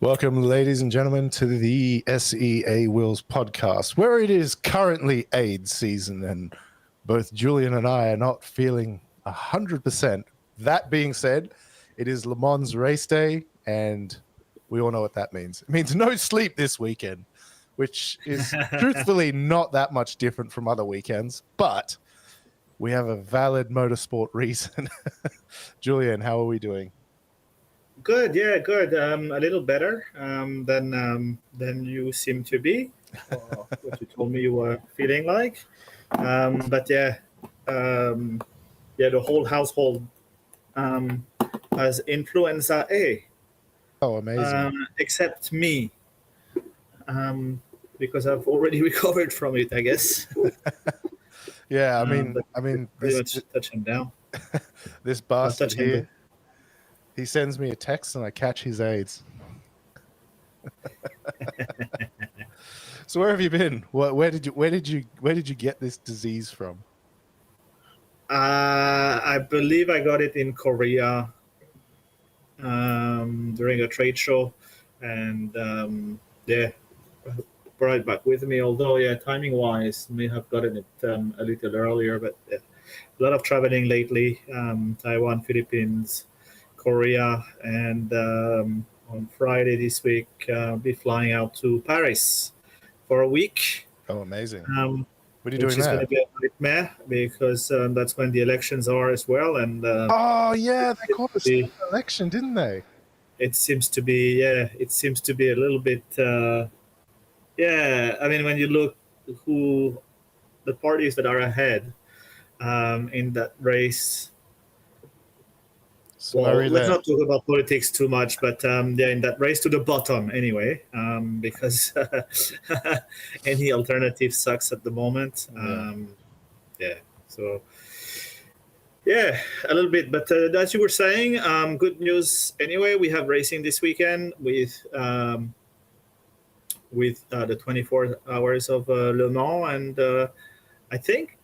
Welcome, ladies and gentlemen, to the SEA Wheels podcast, where it is currently AIDS season, and both Julian and I are not feeling 100%. That being said, it is Lemans race day, and we all know what that means. It means no sleep this weekend, which is truthfully not that much different from other weekends, but we have a valid motorsport reason. Julian, how are we doing? Good, yeah, good. A little better than you seem to be, or what you told me you were feeling like. But yeah, the whole household has influenza A, Oh, amazing. except me, because I've already recovered from it, I guess. Yeah, But pretty much touch him down. this I'll bastard touch him. here, he sends me a text and I catch his AIDS. So where have you been? Where did you get this disease from? I believe I got it in Korea during a trade show, and yeah, brought it back with me. Although, yeah, timing wise, may have gotten it a little earlier, but a lot of traveling lately. Taiwan, Philippines, Korea, and on Friday this week, I'll be flying out to Paris for a week. Oh, amazing. What are you doing which is there? going to be a nightmare because that's when the elections are as well. And oh yeah, they called the election, didn't they? It seems to be, yeah. It seems to be a little bit, yeah. I mean, when you look who the parties that are ahead in that race. Well, let's not talk about politics too much, but yeah, in that race to the bottom anyway, because any alternative sucks at the moment. Yeah, so yeah, a little bit. But as you were saying, good news anyway. We have racing this weekend with the 24 hours of Le Mans, and I think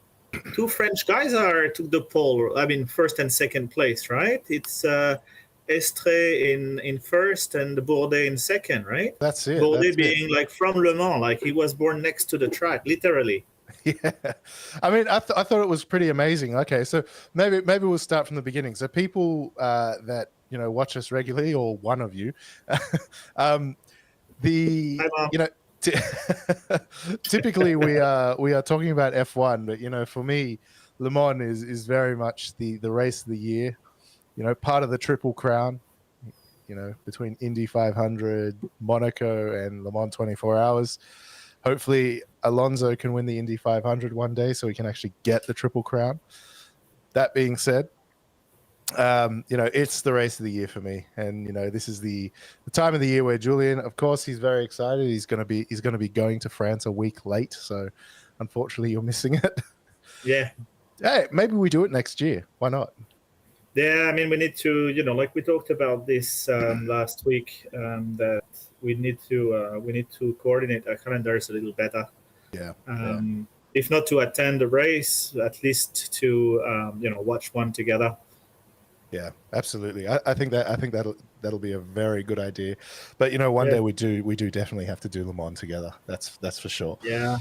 two French guys took the pole. I mean, first and second place, right? It's Estre in first and Bourdais in second, right? That's it. Bourdais being like from Le Mans, like he was born next to the track, literally. Yeah, I mean, I thought it was pretty amazing. Okay, so maybe we'll start from the beginning. So people that watch us regularly, or one of you, typically we are talking about F1, but for me, Le Mans is very much the race of the year. Part of the Triple Crown. Between Indy 500, Monaco, and Le Mans 24 Hours. Hopefully, Alonso can win the Indy 500 one day, so he can actually get the Triple Crown. That being said, it's the race of the year for me, and this is the time of the year where Julian, of course, he's very excited. He's going to be going to France a week late, so unfortunately, you're missing it. Yeah. Hey, maybe we do it next year. Why not? Yeah, I mean, we need to, like we talked about this last week, that we need to coordinate our calendars a little better. Yeah. If not to attend the race, at least to watch one together. Yeah, absolutely. I think that'll be a very good idea. But one day we do definitely have to do Le Mans together. That's for sure. Yeah.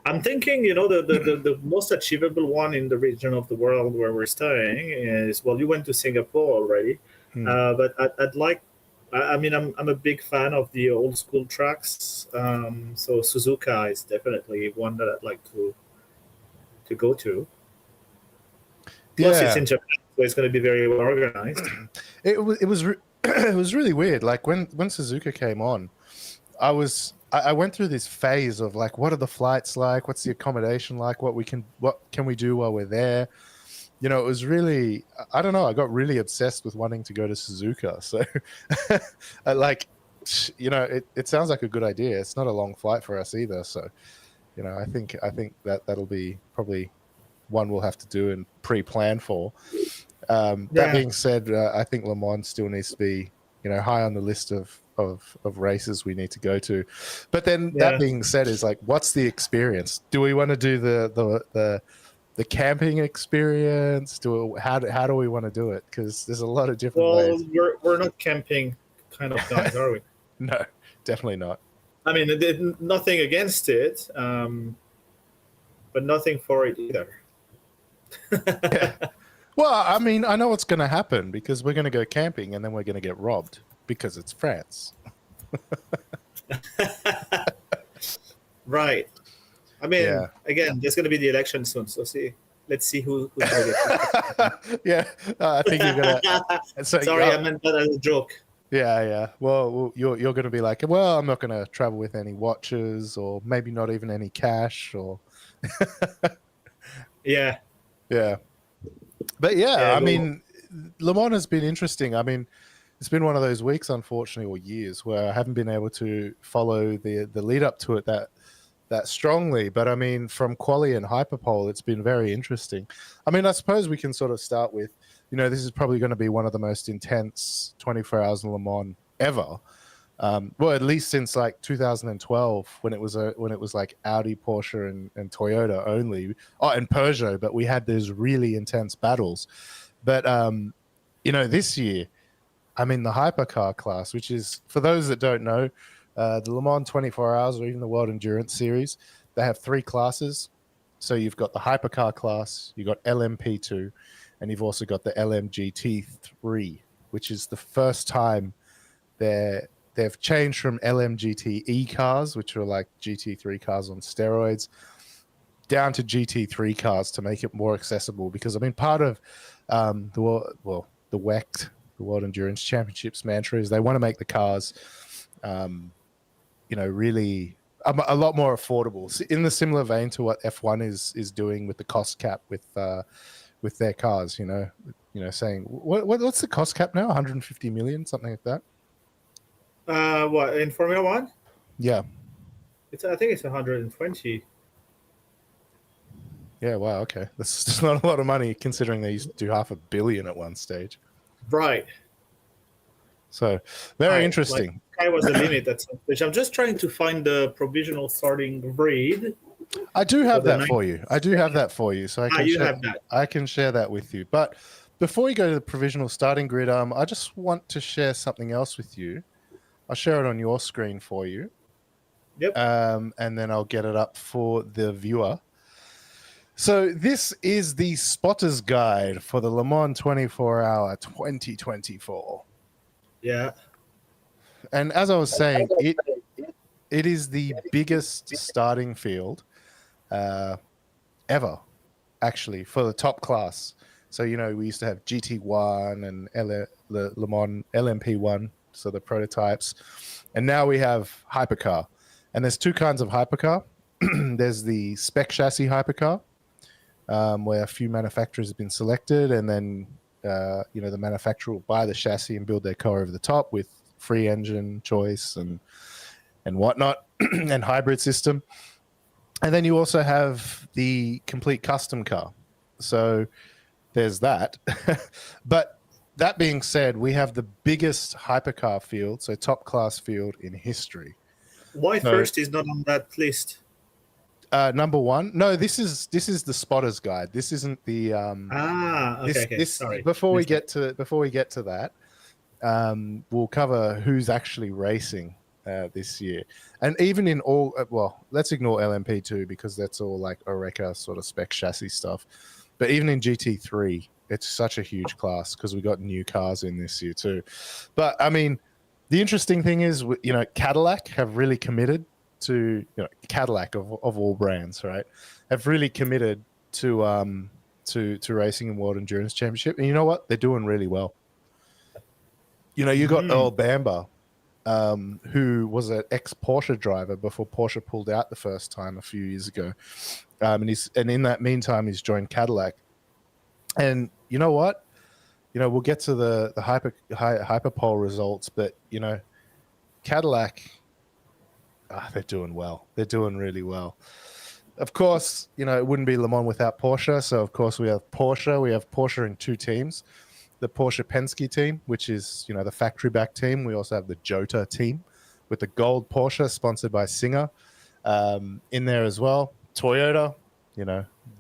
I'm thinking, the most achievable one in the region of the world where we're staying is, well, you went to Singapore already, but I'd like, I mean, I'm a big fan of the old school tracks, so Suzuka is definitely one that I'd like to go to. Plus, it's in Japan, so it's going to be very well organized. It was really weird. Like when Suzuka came on, I went through this phase of like, what are the flights like? What's the accommodation like? What can we do while we're there? It was really, I don't know. I got really obsessed with wanting to go to Suzuka. So it sounds like a good idea. It's not a long flight for us either. So, I think that'll be probably one we'll have to do and pre-plan for. That being said, I think Le Mans still needs to be, high on the list of races we need to go to. But then that being said, is like, what's the experience? Do we want to do the camping experience? How do we want to do it? Because there's a lot of different ways. Well, we're not camping kind of guys, are we? No, definitely not. I mean, nothing against it, but nothing for it either. Yeah. Well, I mean, I know what's going to happen because we're going to go camping and then we're going to get robbed because it's France. Right. I mean, Yeah. again, there's going to be the election soon, so let's see who's going to get. Yeah. I think you're going to. So, Sorry, I meant that as a joke. Yeah. Well, you're going to be like, well, I'm not going to travel with any watches or maybe not even any cash or. Yeah. Yeah. But yeah, Yeah. I mean, Le Mans has been interesting. I mean, it's been one of those weeks, unfortunately, or years where I haven't been able to follow the lead up to it that strongly. But I mean, from quali and hyperpole, it's been very interesting. I mean, I suppose we can sort of start with, this is probably going to be one of the most intense 24 hours in Le Mans ever. Well, at least since like 2012, when it was like Audi, Porsche, and Toyota only. Oh, and Peugeot, but we had those really intense battles. But this year, I'm in the hypercar class, which is, for those that don't know, the Le Mans 24 Hours or even the World Endurance Series. They have 3 classes. So you've got the hypercar class, you've got LMP2, and you've also got the LMGT3, which is the first time they've changed from LMGTE cars, which are like GT3 cars on steroids, down to GT3 cars to make it more accessible. Because I mean, part of the WEC, the World Endurance Championships mantra is they want to make the cars, really a lot more affordable. In the similar vein to what F1 is doing with the cost cap with their cars. Saying what's the cost cap now? 150 million, something like that. What, in Formula One? Yeah. I think it's 120. Yeah, wow, okay. That's just not a lot of money considering they used to do 500 million at one stage. Right. So, very interesting. Sky was the limit at some stage. I'm just trying to find the provisional starting grid. I do have that for you. So I can share that with you. But before we go to the provisional starting grid, I just want to share something else with you. I'll share it on your screen for you. Yep. And then I'll get it up for the viewer. So this is the spotter's guide for the Le Mans 24-hour 2024. Yeah. And as I was saying, it is the biggest starting field ever, actually, for the top class. So, we used to have GT1 and Le Mans LMP1, so the prototypes. And now we have hypercar. And there's 2 kinds of hypercar. There's the spec chassis hypercar, where a few manufacturers have been selected, and then the manufacturer will buy the chassis and build their car over the top with free engine choice and whatnot, and hybrid system. And then you also have the complete custom car. So there's that. But that being said, we have the biggest hypercar field, so top class field in history. Why first is not on that list? Number 1. No, this is the spotter's guide. This isn't the okay. Sorry. Before we get to that, we'll cover who's actually racing this year. And even in all, let's ignore LMP2 because that's all like Oreca sort of spec chassis stuff. But even in GT3, it's such a huge class because we got new cars in this year too. But I mean, the interesting thing is, Cadillac have really committed to, Cadillac of all brands, right, have really committed to racing in World Endurance Championship. And you know what? They're doing really well. You got Earl Bamber, who was an ex-Porsche driver before Porsche pulled out the first time a few years ago. And in that meantime, he's joined Cadillac. And you know what? We'll get to the hyperpole results, but, Cadillac, they're doing well. They're doing really well. Of course, it wouldn't be Le Mans without Porsche. So, of course, we have Porsche. We have Porsche in 2 teams. The Porsche Penske team, which is, the factory-back team. We also have the Jota team with the gold Porsche sponsored by Singer in there as well. Toyota,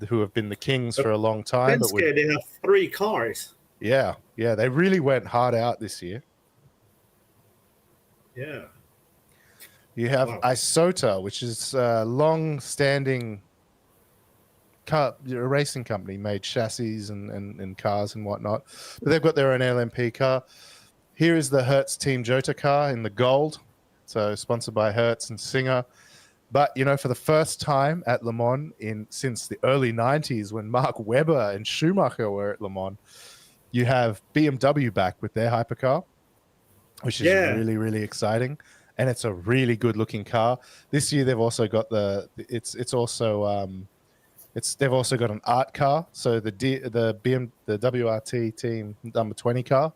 who have been the kings for a long time. Penske, they have 3 cars. Yeah. They really went hard out this year. Yeah. You have Wow. Isota, which is a long-standing racing company, made chassis and cars and whatnot. But they've got their own LMP car. Here is the Hertz Team Jota car in the gold. So sponsored by Hertz and Singer. But, you know, for the first time at Le Mans since the early 90s when Mark Webber and Schumacher were at Le Mans, you have BMW back with their hypercar, which is really, really exciting. And it's a really good looking car. This year they've also got they've also got an art car. So the WRT team number 20 car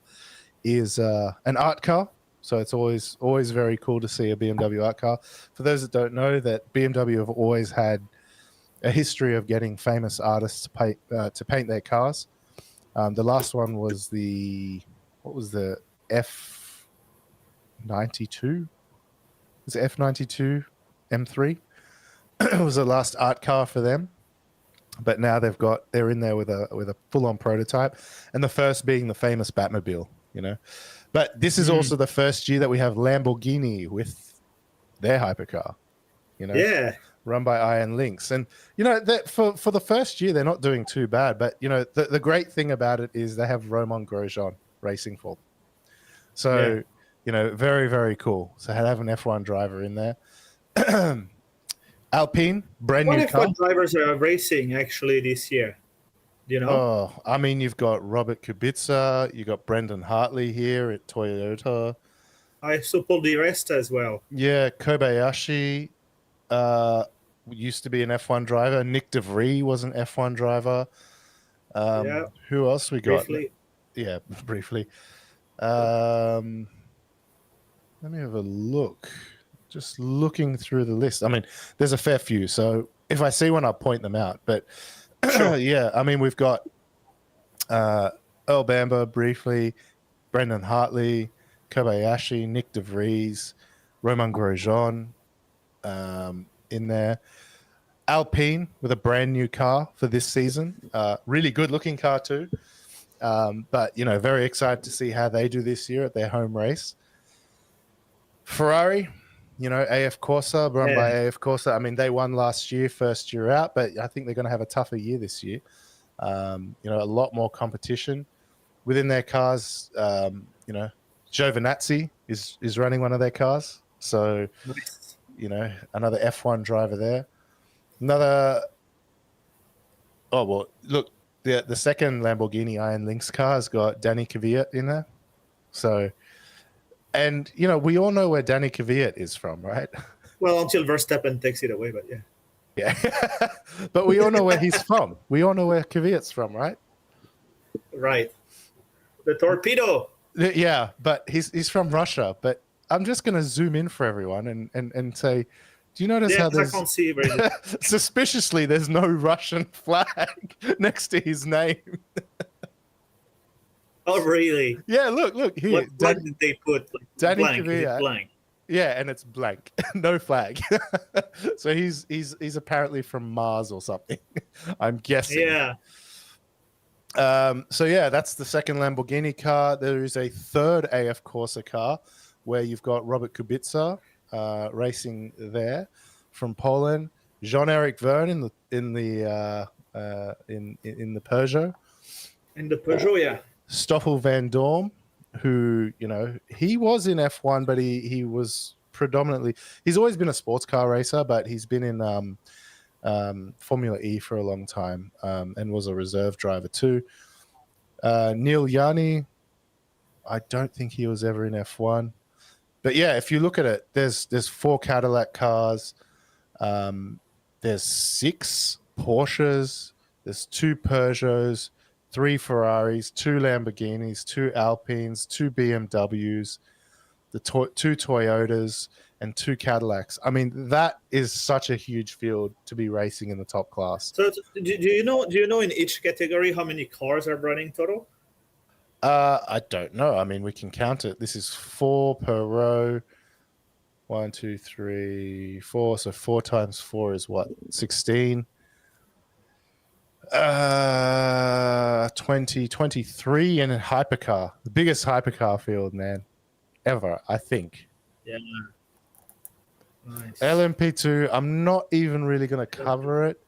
is an art car. So it's always very cool to see a BMW art car. For those that don't know, that BMW have always had a history of getting famous artists to paint their cars. The last one was the F92? Was it F92 M3? It was the last art car for them. But now they're in there with a full-on prototype, and the first being the famous Batmobile, you know. But this is also the first year that we have Lamborghini with their hypercar, you know, run by Iron Lynx. And, you know, that for the first year, they're not doing too bad. But, you know, the great thing about it is they have Romain Grosjean racing for them. So, you know, very, very cool. So they have an F1 driver in there. Alpine, brand new car. What F1 drivers are racing actually this year? Do you know? Oh, I mean, you've got Robert Kubica, you got Brendan Hartley here at Toyota. I suppose the rest as well. Yeah, Kobayashi used to be an F1 driver. Nick DeVries was an F1 driver. Who else we got? Briefly. Yeah, briefly. Let me have a look. Just looking through the list. I mean, there's a fair few. So if I see one, I'll point them out. But yeah, I mean, we've got Earl Bamber briefly, Brendan Hartley, Kobayashi, Nick DeVries, Romain Grosjean in there. Alpine with a brand new car for this season. Really good looking car too. But, you know, very excited to see how they do this year at their home race. Ferrari, you know, AF Corsa, run by AF Corsa. I mean, they won last year, first year out, but I think they're going to have a tougher year this year. You know, a lot more competition within their cars. You know, Giovinazzi is running one of their cars. So, you know, another F1 driver there. Look, the second Lamborghini Iron Lynx car has got Danny Kvyat in there. So, and, you know, we all know where Danny Kvyat is from, right? Well, until Verstappen takes it away, but yeah. Yeah. But we all know where he's from. We all know where Kvyat's from, right? Right. The torpedo. Yeah, but he's from Russia. But I'm just going to zoom in for everyone and say, do you notice how there's... I can't see really. Suspiciously, there's no Russian flag next to his name. Oh, really? Yeah, look here. What flag did they put? Like, Danny blank. Is Kvyat. it blank? Yeah, and it's blank. No flag. So he's apparently from Mars or something. I'm guessing. Yeah. So yeah, that's the second Lamborghini car. There is a third AF Corsa car where you've got Robert Kubica racing there from Poland. Jean-Eric Verne in the Peugeot. In the Peugeot, yeah. Stoffel Van Dorn, who, you know, he was in F1, but he was predominantly, he's always been a sports car racer, but he's been in Formula E for a long time and was a reserve driver too. Neil Yanni, I don't think he was ever in F1. But yeah, if you look at it, there's 4 Cadillac cars, there's 6 Porsches, there's 2 Peugeots, 3 Ferraris, 2 Lamborghinis, 2 Alpines, 2 BMWs, 2 Toyotas, and 2 Cadillacs. I mean, that is such a huge field to be racing in the top class. So, do you know in each category how many cars are running total? I don't know. I mean, we can count it. This is 4 per row. 1, 2, 3, 4. So 4 times 4 is what? 16. 23 in a hypercar. The biggest hypercar field, man, ever, I think. Yeah. Nice. LMP2, I'm not even really going to cover it.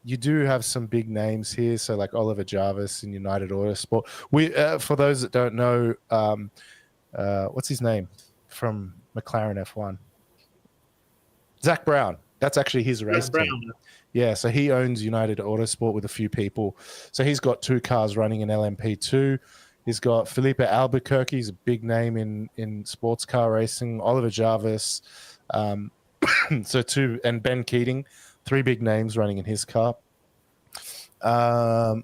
You do have some big names here, so like Oliver Jarvis in United Autosport. For those that don't know, what's his name from McLaren F1? Zach Brown. That's actually his race Brown. team. Yeah, so he owns United Autosport with a few people. So he's got 2 cars running in LMP2. He's got Felipe Albuquerque, he's a big name in sports car racing. Oliver Jarvis, and Ben Keating, 3 big names running in his car.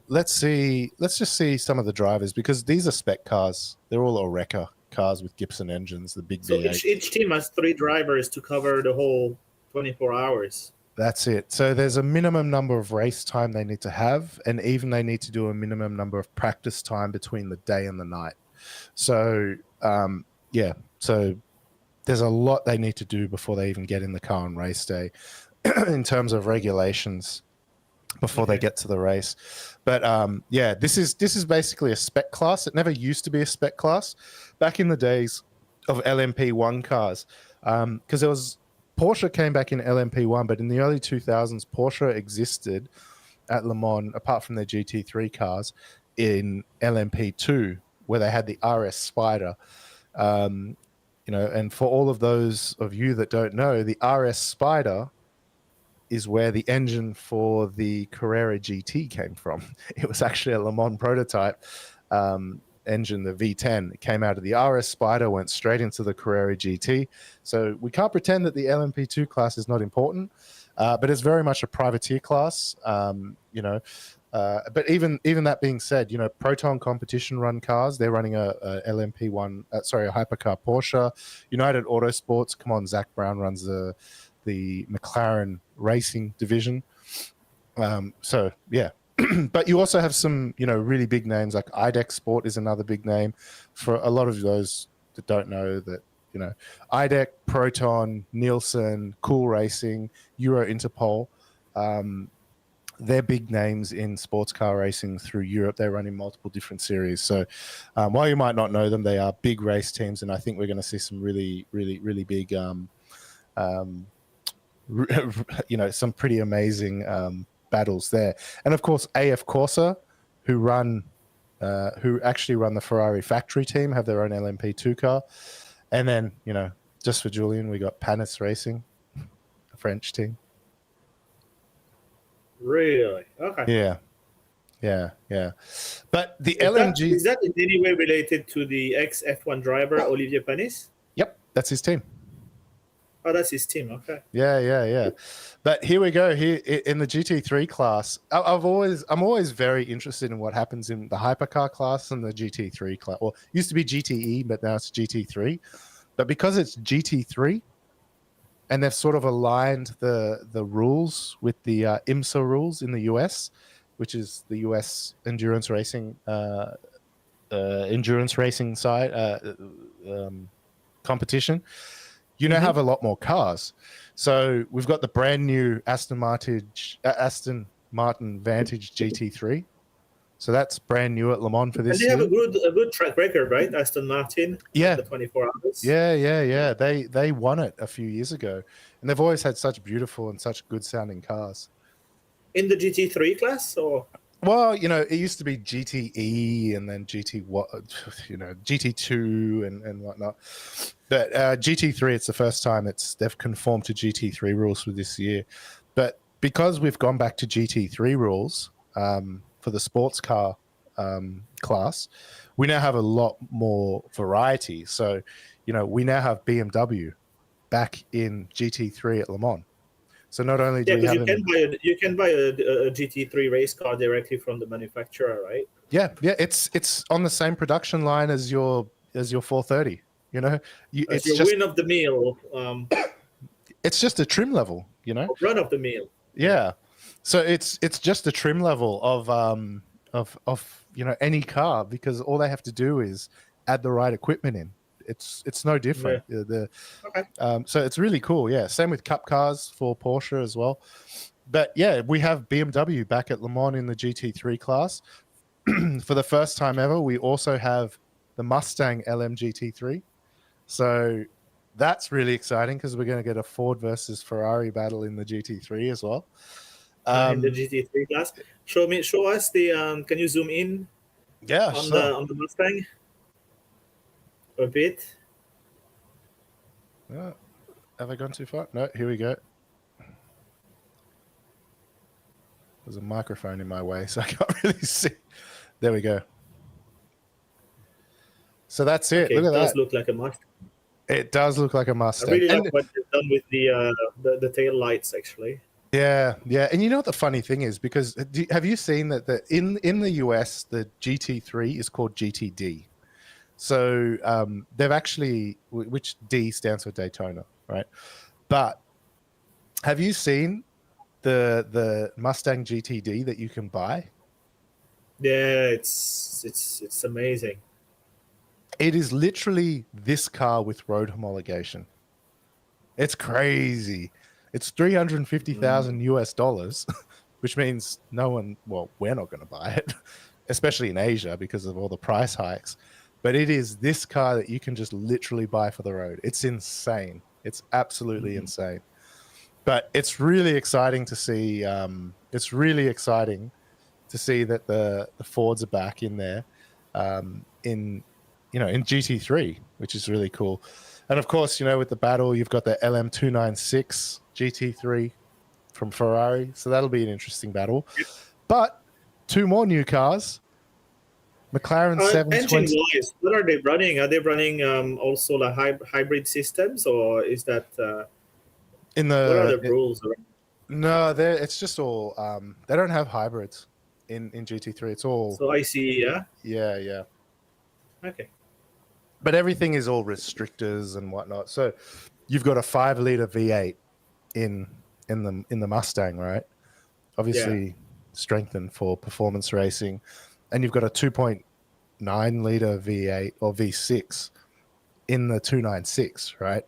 Let's just see some of the drivers, because these are spec cars. They're all Oreca cars with Gibson engines, the big So V8. each team has 3 drivers to cover the whole 24 hours. That's it. So there's a minimum number of race time they need to have, and even they need to do a minimum number of practice time between the day and the night. So so there's a lot they need to do before they even get in the car on race day in terms of regulations before they get to the race. But this is basically a spec class. It never used to be a spec class back in the days of LMP1 cars, because there was Porsche came back in LMP1, but in the early 2000s, Porsche existed at Le Mans, apart from their GT3 cars, in LMP2, where they had the RS Spider. And for all of those of you that don't know, the RS Spider is where the engine for the Carrera GT came from. It was actually a Le Mans prototype engine, the V10. It came out of the RS Spider, went straight into the Carrera GT. So we can't pretend that the LMP2 class is not important, but it's very much a privateer class. But even that being said, Proton competition run cars, they're running a LMP1, a hypercar Porsche. United Autosports, come on, Zach Brown runs the McLaren racing division. But you also have some, really big names, like IDEC Sport is another big name. For a lot of those that don't know that, IDEC, Proton, Nielsen, Cool Racing, Euro Interpol, they're big names in sports car racing through Europe. They're running multiple different series. So while you might not know them, they are big race teams, and I think we're going to see some really, really, really big, some pretty amazing battles there. And of course, AF Corsa, who actually run the Ferrari factory team, have their own LMP2 car. And then, just for Julian, we got Panis Racing, a French team. Really? Okay. Yeah. But the LMG... Is that in any way related to the ex-F1 driver, Olivier Panis? Yep, that's his team. Oh, that's his team. Okay. Yeah. But here we go. Here in the GT3 class, I'm always very interested in what happens in the hypercar class and the GT3 class. Well, it used to be GTE, but now it's GT3. But because it's GT3, and they've sort of aligned the rules with the IMSA rules in the US, which is the US endurance racing side competition. You now have a lot more cars. So we've got the brand new Aston Martin Vantage GT3. So that's brand new at Le Mans for this year. And they have a good track record, right? Aston Martin. Yeah. The 24 hours. Yeah. They won it a few years ago, and they've always had such beautiful and such good sounding cars. In the GT3 class, or? Well, it used to be GTE and then GT2 and whatnot. But GT3, it's the first time they've conformed to GT3 rules for this year. But because we've gone back to GT3 rules for the sports car class, we now have a lot more variety. So, we now have BMW back in GT3 at Le Mans. So not only do we have you can buy a GT3 race car directly from the manufacturer, right? Yeah, it's on the same production line as your 430. It's your just win of the meal. It's just a trim level, Run of the meal. Yeah, so it's just a trim level of any car, because all they have to do is add the right equipment in. It's no different. Yeah. So it's really cool. Yeah. Same with cup cars for Porsche as well. But yeah, we have BMW back at Le Mans in the GT3 class. For the first time ever, we also have the Mustang LM GT3. So that's really exciting because we're going to get a Ford versus Ferrari battle in the GT3 as well. In the GT3 class. Show us the. Can you zoom in Yeah, on sure. the Mustang a bit? Have I gone too far? No, here we go. There's a microphone in my way, so I can't really see. There we go. So that's it. Okay, Look it at does that. look like a Mustang. It does look like a I Mustang. really And like what they've done with the tail lights. Actually, yeah. And you know what the funny thing is? Because have you seen that in the US, the GT3 is called GTD. So they've actually, which D stands for Daytona, right? But have you seen the Mustang GTD that you can buy? yeah, it's amazing. It is literally this car with road homologation. It's crazy. It's 350,000 US dollars, which means no one, well, we're not going to buy it, especially in Asia because of all the price hikes. But it is this car that you can just literally buy for the road. It's insane. It's absolutely insane. But it's really exciting to see. It's really exciting to see that the Fords are back in there, in in GT3, which is really cool. And of course, with the battle, you've got the LM296 GT3 from Ferrari, so that'll be an interesting battle. But two more new cars, McLaren Engine 720. wise, what are they running? Are they running also like hybrid systems, or is that In what are the the rules? No, it's just all. They don't have hybrids in GT3. It's all. So I see. Yeah. Yeah. Okay. But everything is all restrictors and whatnot. So you've got a 5-liter V8 in the Mustang, right? Obviously strengthened for performance racing, and you've got a 2.9-liter V8 or V6 in the 296, right?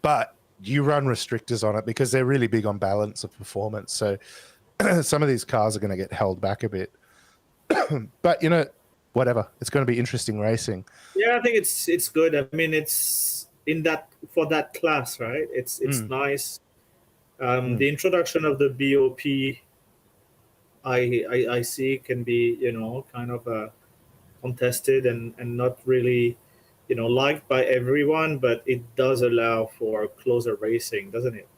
But you run restrictors on it because they're really big on balance of performance. So some of these cars are going to get held back a bit. But whatever, it's going to be interesting racing. Yeah, I think it's good. I mean, it's in that for that class, right? It's nice. The introduction of the BOP, I see can be kind of contested and not really liked by everyone, but it does allow for closer racing, doesn't it?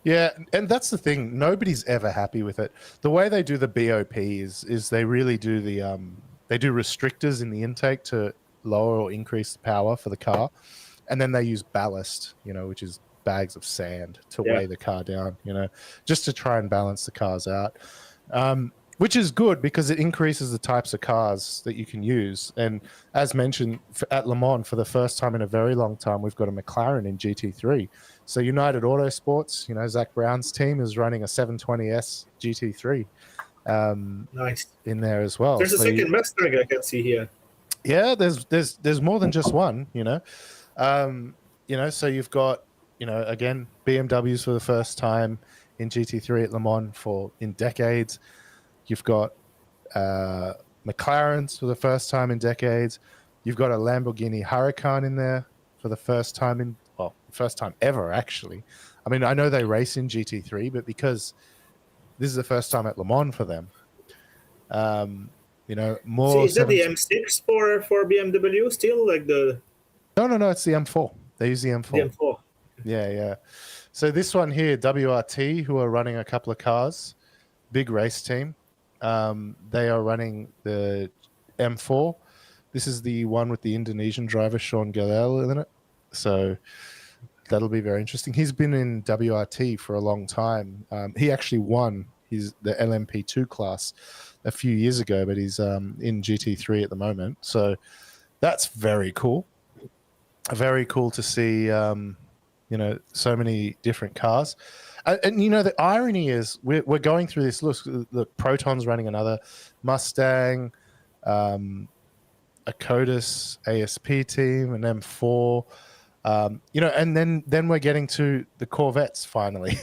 Yeah, and that's the thing. Nobody's ever happy with it. The way they do the BOP is they really do they do restrictors in the intake to lower or increase the power for the car, and then they use ballast, which is bags of sand to weigh the car down, just to try and balance the cars out. Which is good because it increases the types of cars that you can use. And as mentioned, at Le Mans, for the first time in a very long time, we've got a McLaren in GT3. So United Autosports, Zach Brown's team is running a 720S GT3 Nice. in there as well. There's a second Mustang I can see here. Yeah, there's more than just one, so you've got, again, BMWs for the first time in GT3 at Le Mans in decades. You've got McLarens for the first time in decades. You've got a Lamborghini Huracan in there for the first time first time ever, actually. I mean, I know they race in GT3, but because this is the first time at Le Mans for them, more. See, is that the M6 for BMW still, like the? No, it's the M4. They use the M4. The M4. Yeah. So this one here, WRT, who are running a couple of cars, big race team. They are running the M4. This is the one with the Indonesian driver, Sean Galel, in it. So that'll be very interesting. He's been in WRT for a long time. He actually won the LMP2 class a few years ago, but he's in GT3 at the moment. So that's very cool. Very cool to see, so many different cars. And the irony is we're going through this. Look, Proton's running another Mustang, a Codus ASP team, an M4, and then we're getting to the Corvettes finally,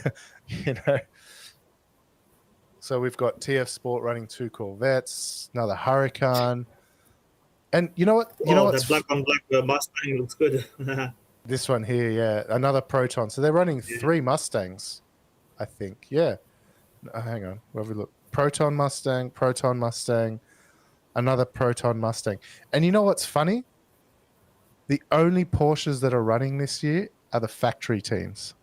So we've got TF Sport running 2 Corvettes, another Huracan, and you know what? That black on black Mustang looks good. This one here, yeah, another Proton. So they're running Yeah. 3 Mustangs, I think. Yeah. Hang on. Where have we look? Proton Mustang, another Proton Mustang. And you know what's funny? The only Porsches that are running this year are the factory teams.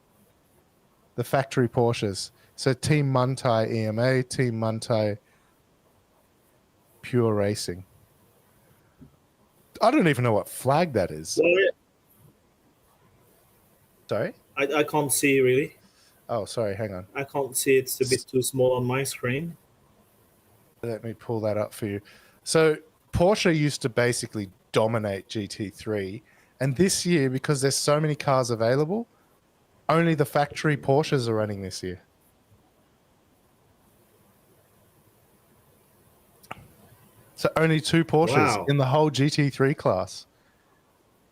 The factory Porsches. So Team Muntai EMA, Team Muntai Pure Racing. I don't even know what flag that is. Well, Sorry? I can't see really. Oh, sorry. Hang on. I can't see. It's a bit too small on my screen. Let me pull that up for you. So Porsche used to basically dominate GT3. And this year, because there's so many cars available, only the factory Porsches are running this year. So only 2 Porsches Wow. in the whole GT3 class.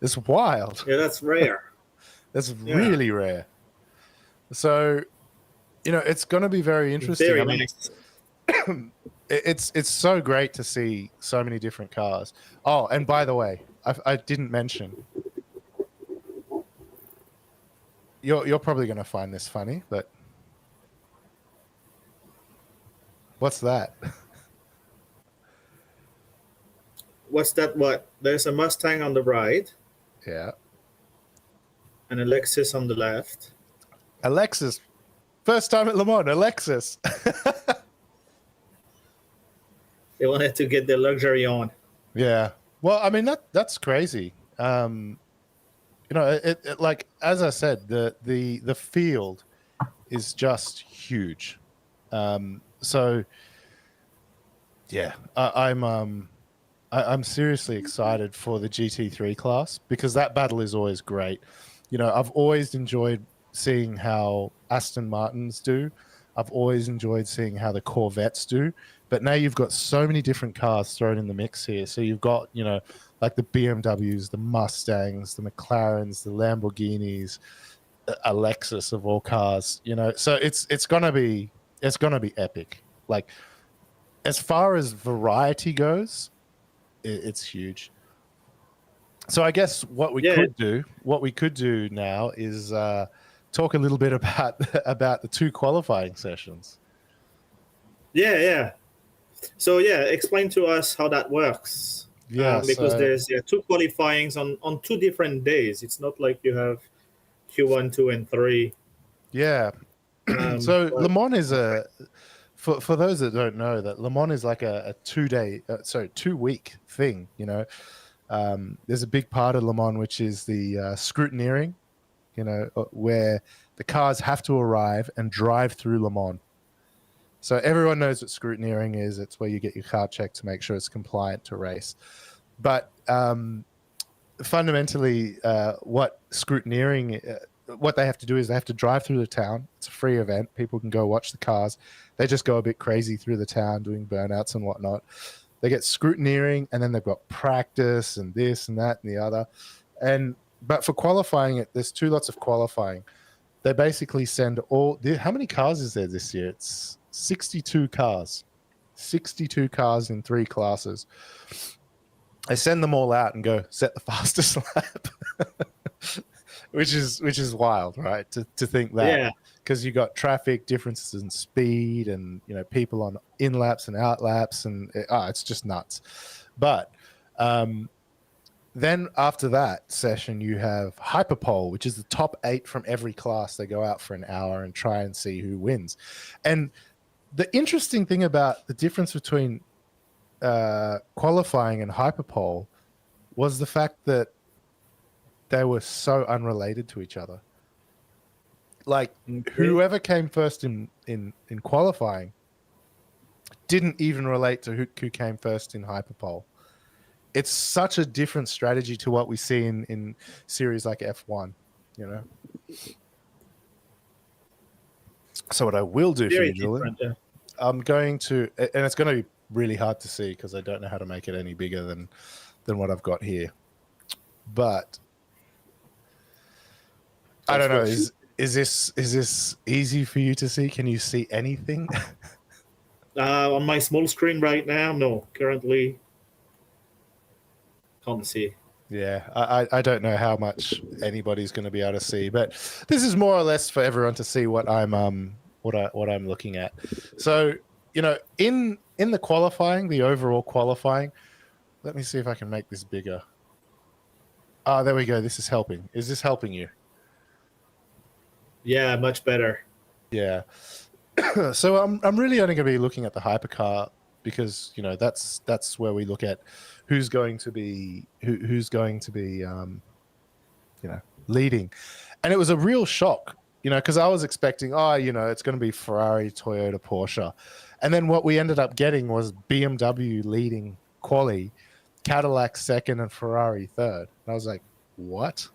It's wild. Yeah, that's rare. That's really rare. So, it's going to be very interesting. Very nice. It's so great to see so many different cars. Oh, and by the way, I didn't mention. You're probably going to find this funny, but what's that? What's that? What? There's a Mustang on the right Yeah, and a Lexus on the left. Alexis. First time at Le Mans, Alexis. They wanted to get the luxury on. Yeah. Well, I mean that's crazy. It like as I said, the field is just huge. So yeah, I'm seriously excited for the GT3 class because that battle is always great. I've always enjoyed seeing how Aston Martins do. I've always enjoyed seeing how the Corvettes do. But now you've got so many different cars thrown in the mix here. So you've got, like the BMWs, the Mustangs, the McLarens, the Lamborghinis, a Lexus of all cars, So it's gonna be epic. Like as far as variety goes, it's huge. So I guess what we could do now is talk a little bit about the 2 qualifying sessions. Yeah. So explain to us how that works. Yeah, because there's 2 qualifyings on 2 different days. It's not like you have Q1, 2, and 3. Yeah. So Le Mans is for those that don't know, that Le Mans is like a 2-week thing. There's a big part of Le Mans which is the scrutineering, where the cars have to arrive and drive through Le Mans. So everyone knows what scrutineering is. It's where you get your car checked to make sure it's compliant to race. But fundamentally, what scrutineering, what they have to do is they have to drive through the town. It's a free event. People can go watch the cars. They just go a bit crazy through the town doing burnouts and whatnot. They get scrutineering, and then they've got practice and this and that and the other. But for qualifying, there's 2 lots of qualifying. They basically send how many cars is there this year? It's 62 cars. 62 cars in 3 classes. They send them all out and go set the fastest lap. which is wild, right? To think that, because you got traffic differences in speed and people on in laps and out laps, and it's just nuts. But then after that session, you have Hyperpole, which is the top 8 from every class. They go out for an hour and try and see who wins. And the interesting thing about the difference between qualifying and Hyperpole was the fact that they were so unrelated to each other. Like whoever came first in qualifying didn't even relate to who came first in Hyperpole. It's such a different strategy to what we see in series like F1, So what I will do for you, Julian, I'm going to, and it's going to be really hard to see because I don't know how to make it any bigger than what I've got here. But I don't know. Is this easy for you to see? Can you see anything? On my small screen right now, no. Currently, can't see. Yeah, I don't know how much anybody's going to be able to see, but this is more or less for everyone to see what I'm looking at. So, in the qualifying, the overall qualifying, let me see if I can make this bigger. Ah, there we go. This is helping. Is this helping you? Yeah, much better. Yeah. So I'm really only going to be looking at the hypercar because that's where we look at who's going to be who's going to be leading. And it was a real shock, because I was expecting, it's going to be Ferrari, Toyota, Porsche. And then what we ended up getting was BMW leading quali, Cadillac second, and Ferrari third. And I was like, what?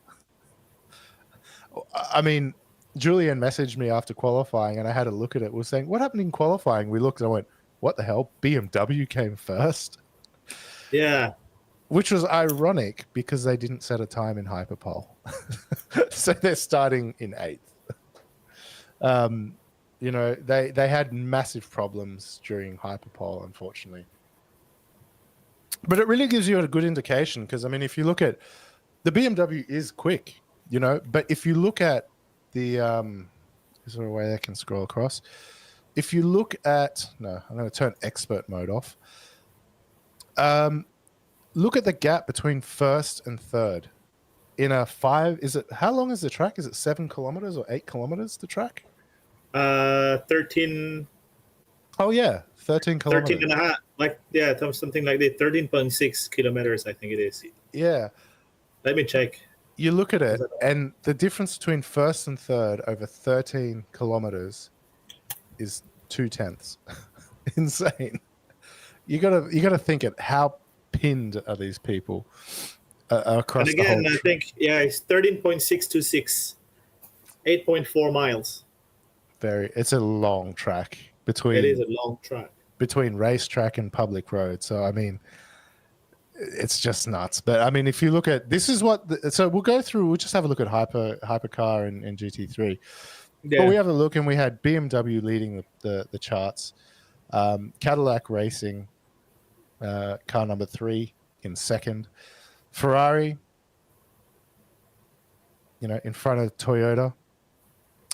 I mean, Julian messaged me after qualifying and I had a look at it. We were saying, what happened in qualifying? We looked and I went, what the hell? BMW came first? Yeah. Which was ironic because they didn't set a time in Hyperpole. So they're starting in 8th. They had massive problems during Hyperpole, unfortunately. But it really gives you a good indication because, I mean, if you look at the BMW is quick, but if you look at the is there a way I can scroll across? If you look at I'm going to turn expert mode off. Look at the gap between first and third in a 5. How long is the track? Is it 7 kilometers or 8 kilometers the track? 13. Oh yeah, 13 kilometers. 13 and a half. Like, yeah, something like that. 13.6 kilometers, I think it is. Yeah. Let me check. You look at it, and the difference between first and third over 13 kilometers is 0.2. Insane. You gotta think it. How pinned are these people across and again, the whole I think, it's 13.626, 8.4 miles. It's a long track It is a long track between racetrack and public road. So I mean, it's just nuts. But I mean, if you look at so we'll just have a look at hypercar and GT3. Yeah. But we have a look and we had BMW leading the charts, Cadillac Racing, car number 3 in second, Ferrari, in front of Toyota,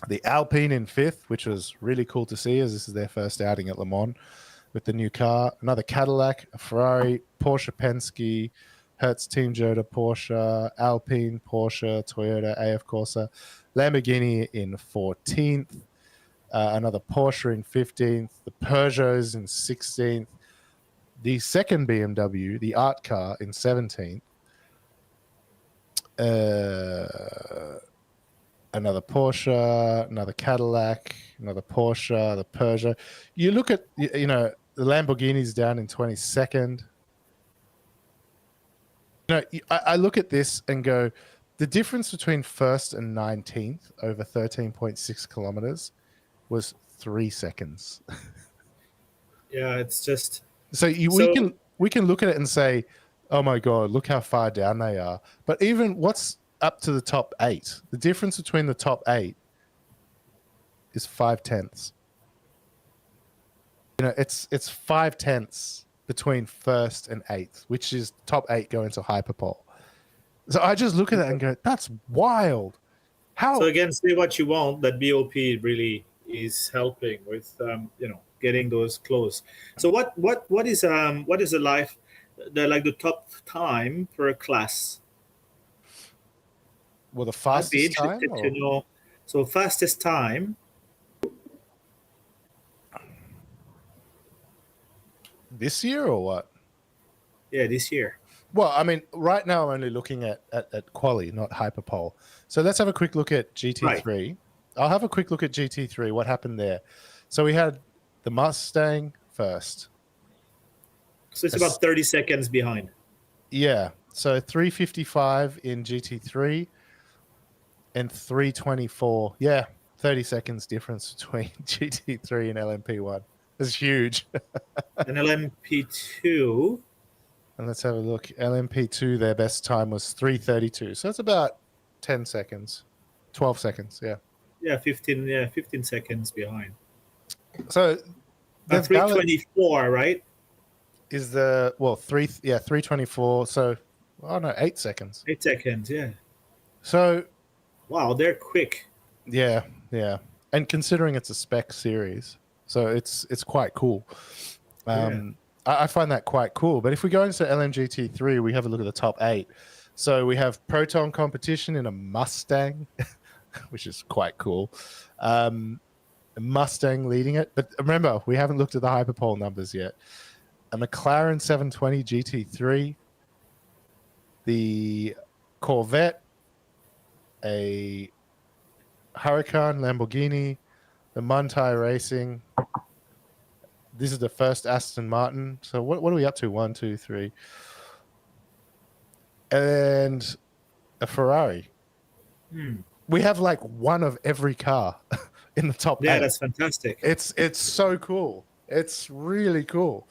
the Alpine in 5th, which was really cool to see as this is their first outing at Le Mans with the new car. Another Cadillac, a Ferrari, Porsche Penske, Hertz Team Toyota, Porsche, Alpine, Porsche, Toyota, AF Corsa, Lamborghini in 14th, another Porsche in 15th, the Peugeots in 16th, the second BMW, the art car, in 17th, another Porsche, another Cadillac, another Porsche, the Peugeot. You look at, the Lamborghini's down in 22nd. I look at this and go, the difference between first and 19th over 13.6 kilometers was 3 seconds. Yeah, it's just... we can look at it and say, oh my God, look how far down they are. But even what's up to the top 8, the difference between the top 8 is 0.5. It's 0.5 between first and 8th, which is top 8 going to Hyperpole. So I just look at that and go, that's wild. How? So again, say what you want, that BOP really is helping with getting those close. So what is the top time per class? Well, the fastest time? To know. So fastest time. This year or what? Yeah, this year. Well, I mean, right now I'm only looking at quali, not Hyperpole. So let's have a quick look at GT3. Right. I'll have a quick look at GT3, what happened there. So we had the Mustang first. So it's about 30 seconds behind. Yeah. So 3:55 in GT3 and 3:24. Yeah, 30 seconds difference between GT3 and LMP1. It's huge. And LMP2. And let's have a look. LMP2, their best time was 3:32. So it's about 10 seconds, 12 seconds. Yeah. Yeah, 15 seconds behind. So 3:24, right? Is 3:24. So Oh no, 8 seconds. 8 seconds. Yeah. So Wow, they're quick. yeah, yeah. And considering it's a spec series, so it's quite cool. Yeah. I find that quite cool. But if we go into LMGT3, we have a look at the top 8. So we have Proton competition in a Mustang, which is quite cool. A Mustang leading it. But remember, we haven't looked at the Hyperpole numbers yet. A McLaren 720 GT3, the Corvette, a Huracan Lamborghini, the Manthey Racing. This is the first Aston Martin. So what are we up to? 1, 2, 3. And a Ferrari. We have like one of every car in the top 8. That's fantastic. It's so cool. It's really cool.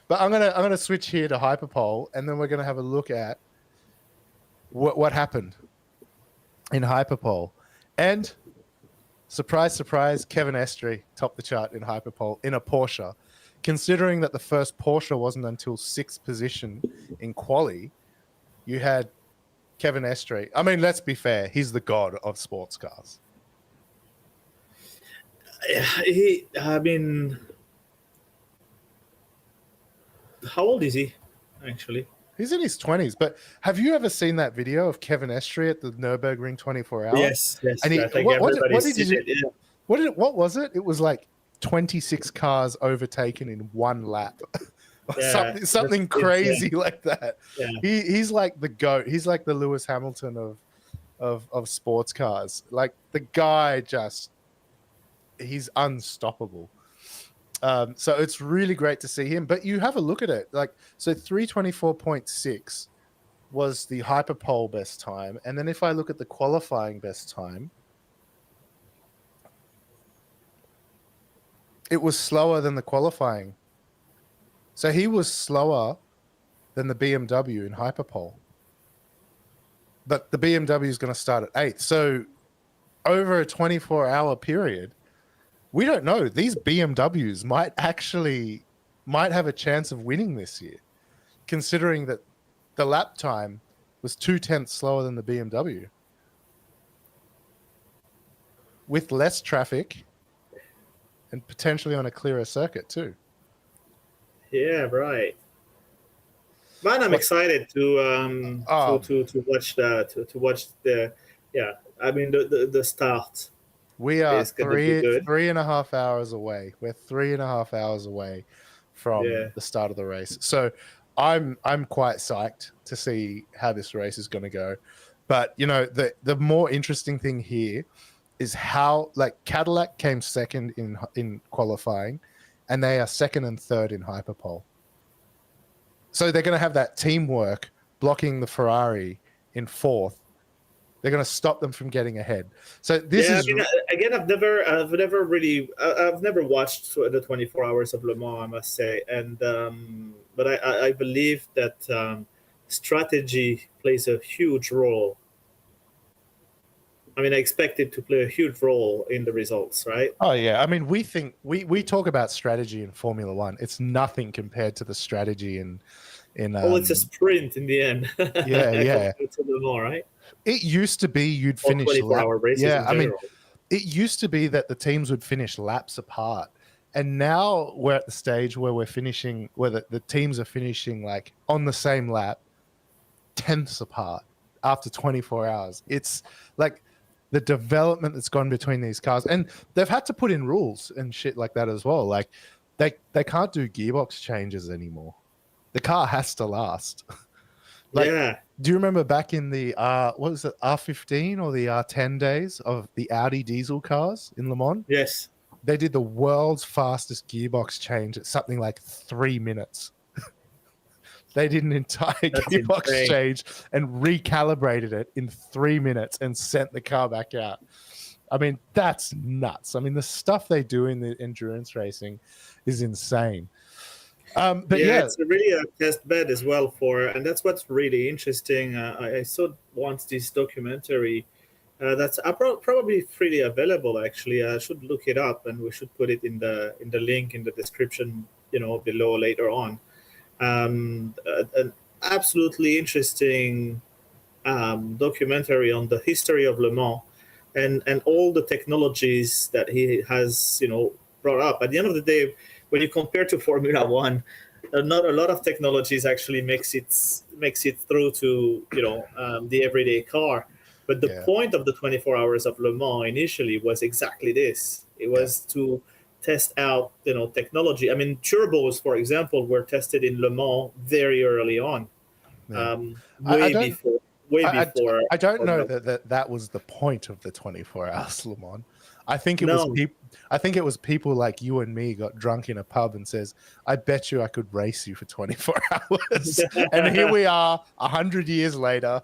But I'm gonna switch here to Hyperpole, and then we're gonna have a look at what happened in Hyperpole. And surprise, surprise, Kevin Estre topped the chart in Hyperpole in a Porsche. Considering that the first Porsche wasn't until 6th position in quali, you had Kevin Estre. I mean, let's be fair, he's the god of sports cars. I mean, how old is he, actually? He's in his 20s, but have you ever seen that video of Kevin Estre at the Nürburgring 24 Hour? Yes. And I think everybody's seen it. Yeah. What was it? It was like 26 cars overtaken in one lap. something crazy like that. Yeah. He's like the GOAT. He's like the Lewis Hamilton of sports cars. Like the guy he's unstoppable. So it's really great to see him. But you have a look at it. Like, so 324.6 was the Hyperpole best time. And then if I look at the qualifying best time, it was slower than the qualifying. So he was slower than the BMW in Hyperpole. But the BMW is going to start at 8th. So over a 24-hour period, we don't know. These BMWs might have a chance of winning this year, considering that the lap time was 0.2 slower than the BMW. With less traffic and potentially on a clearer circuit too. Yeah, right. Man, I'm excited to watch that. To watch the I mean the start. We are 3.5 hours away. We're 3.5 hours away from the start of the race. So I'm quite psyched to see how this race is going to go. But you know, the more interesting thing here is how, like, Cadillac came second in qualifying, and they are second and third in Hyperpole. So they're going to have that teamwork blocking the Ferrari in 4th. They're going to stop them from getting ahead. So this is, I mean, again, I've never watched the 24 Hours of Le Mans, I must say, and but I believe that strategy plays a huge role. I mean, I expect it to play a huge role in the results, right? Oh yeah, I mean, we talk about strategy in Formula One. It's nothing compared to the strategy in. It's a sprint in the end. Yeah. To Le Mans, right? It used to be you'd finish 24-hour races. Yeah, I mean, it used to be that the teams would finish laps apart, and now we're at the stage where we're finishing, where the teams are finishing like on the same lap, tenths apart after 24 hours. It's like the development that's gone between these cars, and they've had to put in rules and shit like that as well. Like they can't do gearbox changes anymore. The car has to last. Like, do you remember back in the what was it, R15 or the R10 days of the Audi diesel cars in Le Mans? Yes. They did the world's fastest gearbox change at something like 3 minutes. They did an entire gearbox change and recalibrated it in 3 minutes and sent the car back out. I mean, that's nuts. I mean, the stuff they do in the endurance racing is insane. But it's really a test bed as well and that's what's really interesting. I saw once this documentary that's probably freely available. Actually, I should look it up, and we should put it in the link in the description, below later on. And absolutely interesting documentary on the history of Le Mans and all the technologies that he has, brought up. At the end of the day, when you compare to Formula One, not a lot of technologies actually makes it through to the everyday car. But the Yeah, point of the 24 hours of Le Mans initially was exactly this. It yeah, was to test out technology. I mean, turbos, for example, were tested in Le Mans very early on, yeah. I way don't. before way I, I, before I don't know Formula One. that was the point of the 24 hours, Lemon. I think it was No, people. I think it was people like you and me got drunk in a pub and says, "I bet you I could race you for 24 hours." And here we are, 100 years later,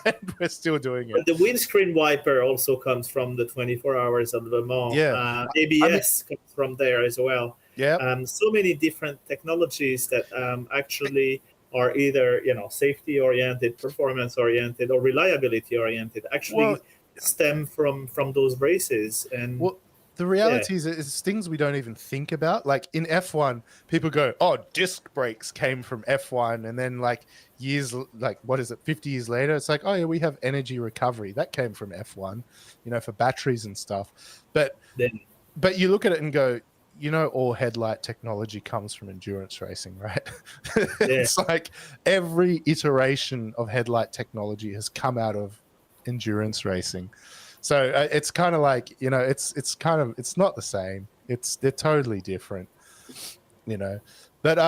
and we're still doing it. but the windscreen wiper also comes from the 24 hours of Le Mans. Yeah, I mean, ABS comes from there as well. yeah. So many different technologies that actually are either safety oriented, performance oriented, or reliability oriented. Well, Actually, stem from those races, and Well, the yeah, reality is it's things we don't even think about. Like in F1, people go, "Oh, disc brakes came from F1," and then like what is it, 50 years later, it's like, "Oh yeah, we have energy recovery that came from F1," for batteries and stuff. But then but you look at it and go, all headlight technology comes from endurance racing, right? yeah. It's like every iteration of headlight technology has come out of endurance racing. So it's kind of like, it's not the same. They're totally different, you know. But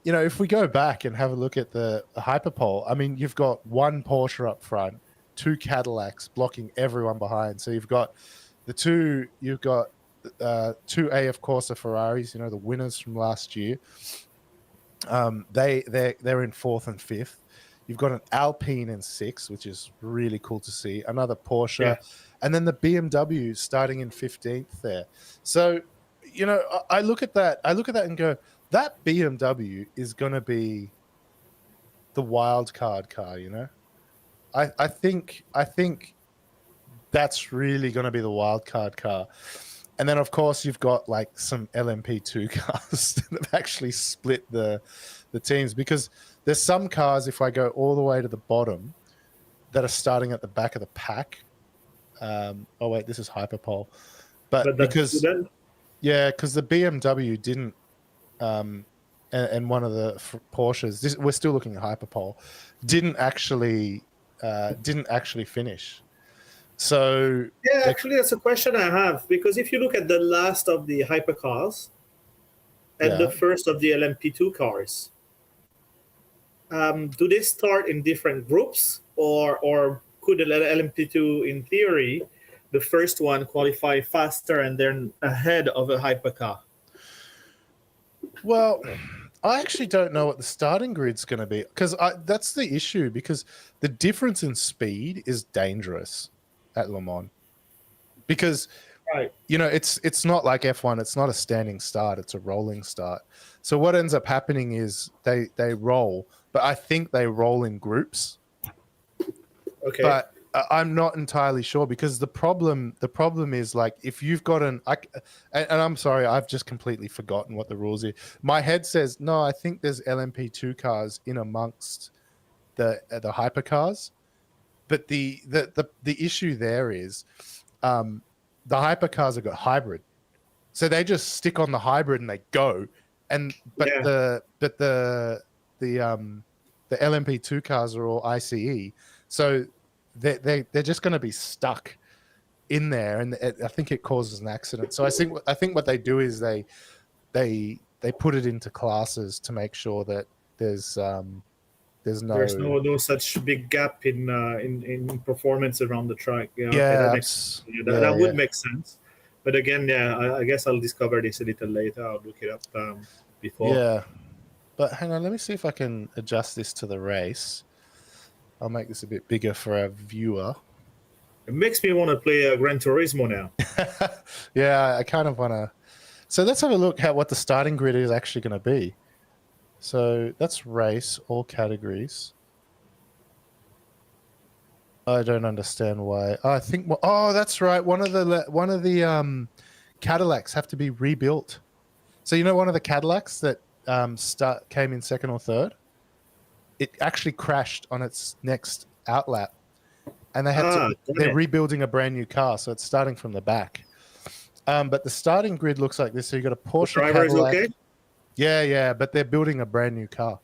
if we go back and have a look at the hyperpole, I mean, you've got one Porsche up front, two Cadillacs blocking everyone behind. So you've got two AF Corsa Ferraris, the winners from last year. They're in fourth and fifth. You've got an Alpine in sixth, which is really cool to see. Another Porsche, Yeah. and then the BMW starting in 15th there. So, I look at that. I look at that and go, that BMW is going to be the wild card car. I think that's really going to be the wild card car. And then, of course, you've got like some LMP2 cars that have actually split the teams, because there's some cars, if I go all the way to the bottom, that are starting at the back of the pack. Oh, wait, this is Hyperpole. But But that's because the BMW didn't, and one of the Porsches, we're still looking at Hyperpole, didn't actually finish. So yeah. Actually, that's a question I have, because if you look at the last of the hypercars and the yeah. first of the LMP2 cars, do they start in different groups, or could the LMP2, in theory, the first one qualify faster and then ahead of a hypercar? Well, I actually don't know what the starting grid's going to be, because that's the issue, because the difference in speed is dangerous at Le Mans, because Right. it's not like F1. It's not a standing start. It's a rolling start. So what ends up happening is they roll, but I think they roll in groups. Okay. But I'm not entirely sure, because the problem is, like, if you've got and I'm sorry, I've just completely forgotten what the rules are. My head says no. I think there's LMP2 cars in amongst the hypercars, but the issue there is, the hypercars have got hybrid, so they just stick on the hybrid and they go. And but Yeah. the LMP2 cars are all ICE, so they're just going to be stuck in there, and I think it causes an accident. So I think what they do is they put it into classes to make sure that there's There's no. no such big gap in performance around the track. Yeah. Okay. That Yeah, makes yeah, that yeah. would make sense. But again, yeah, I guess I'll discover this a little later. I'll look it up before. Yeah. But hang on, let me see if I can adjust this to the race. I'll make this a bit bigger for our viewer. It makes me want to play Gran Turismo now. Yeah, I kind of want to. So let's have a look at what the starting grid is actually going to be. So that's race, all categories. I don't understand why. Oh, I think. Oh, that's right. One of the Cadillacs have to be rebuilt. So one of the Cadillacs that came in second or third. it actually crashed on its next outlap, and they had damn they're it. rebuilding a brand new car, so it's starting from the back. But the starting grid looks like this. So you got a Porsche Driver is Cadillac. okay. Yeah, but they're building a brand new car.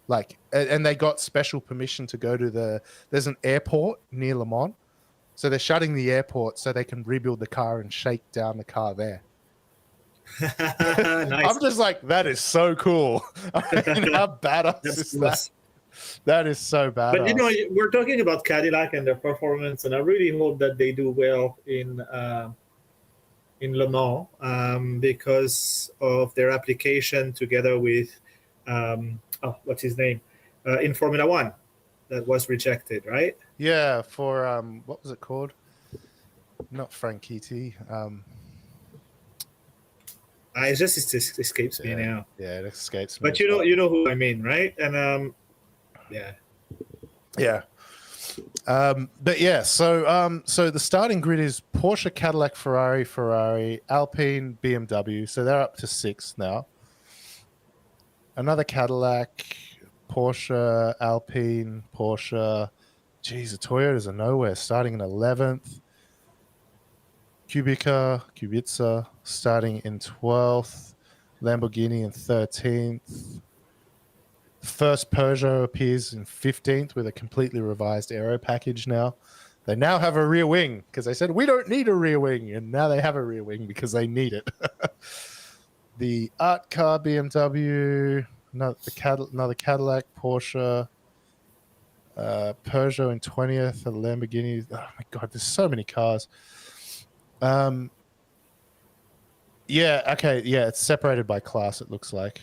Like, and they got special permission to go to there's an airport near Lemans. So they're shutting the airport so they can rebuild the car and shake down the car there. Nice. I'm just like, that is so cool. I mean, how badass is that? That is so badass. But we're talking about Cadillac and their performance, and I really hope that they do well in Le Mans because of their application together with what's his name in Formula One that was rejected, right? Yeah, for what was it called? Not Franchitti. It just escapes me now. Yeah, it escapes me. But you know who I mean, right? And yeah. But yeah, so the starting grid is Porsche, Cadillac, Ferrari, Alpine, BMW. So they're up to 6 now. Another Cadillac, Porsche, Alpine, Porsche. Geez, the Toyotas are nowhere. Starting in 11th. Kubica starting in 12th. Lamborghini in 13th. First Peugeot appears in 15th with a completely revised aero package now. They now have a rear wing because they said, we don't need a rear wing. And now they have a rear wing because they need it. The art car BMW, another Cadillac, Porsche, Peugeot in 20th, a Lamborghini. Oh my God, there's so many cars. It's separated by class, it looks like.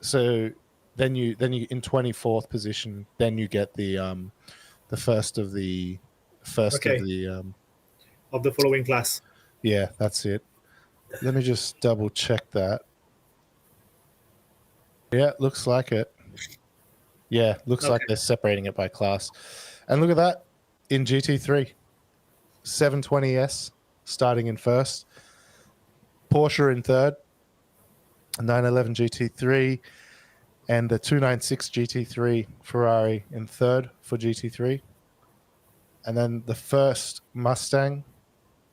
So then you in 24th position, then you get the first of the of the following class. Yeah, that's it. Let me just double check that. Yeah, looks like it. Yeah, looks like they're separating it by class. And look at that in GT3. 720S starting in first. Porsche in third. 911 GT3 and the 296 GT3 Ferrari in third for GT3. And then the first Mustang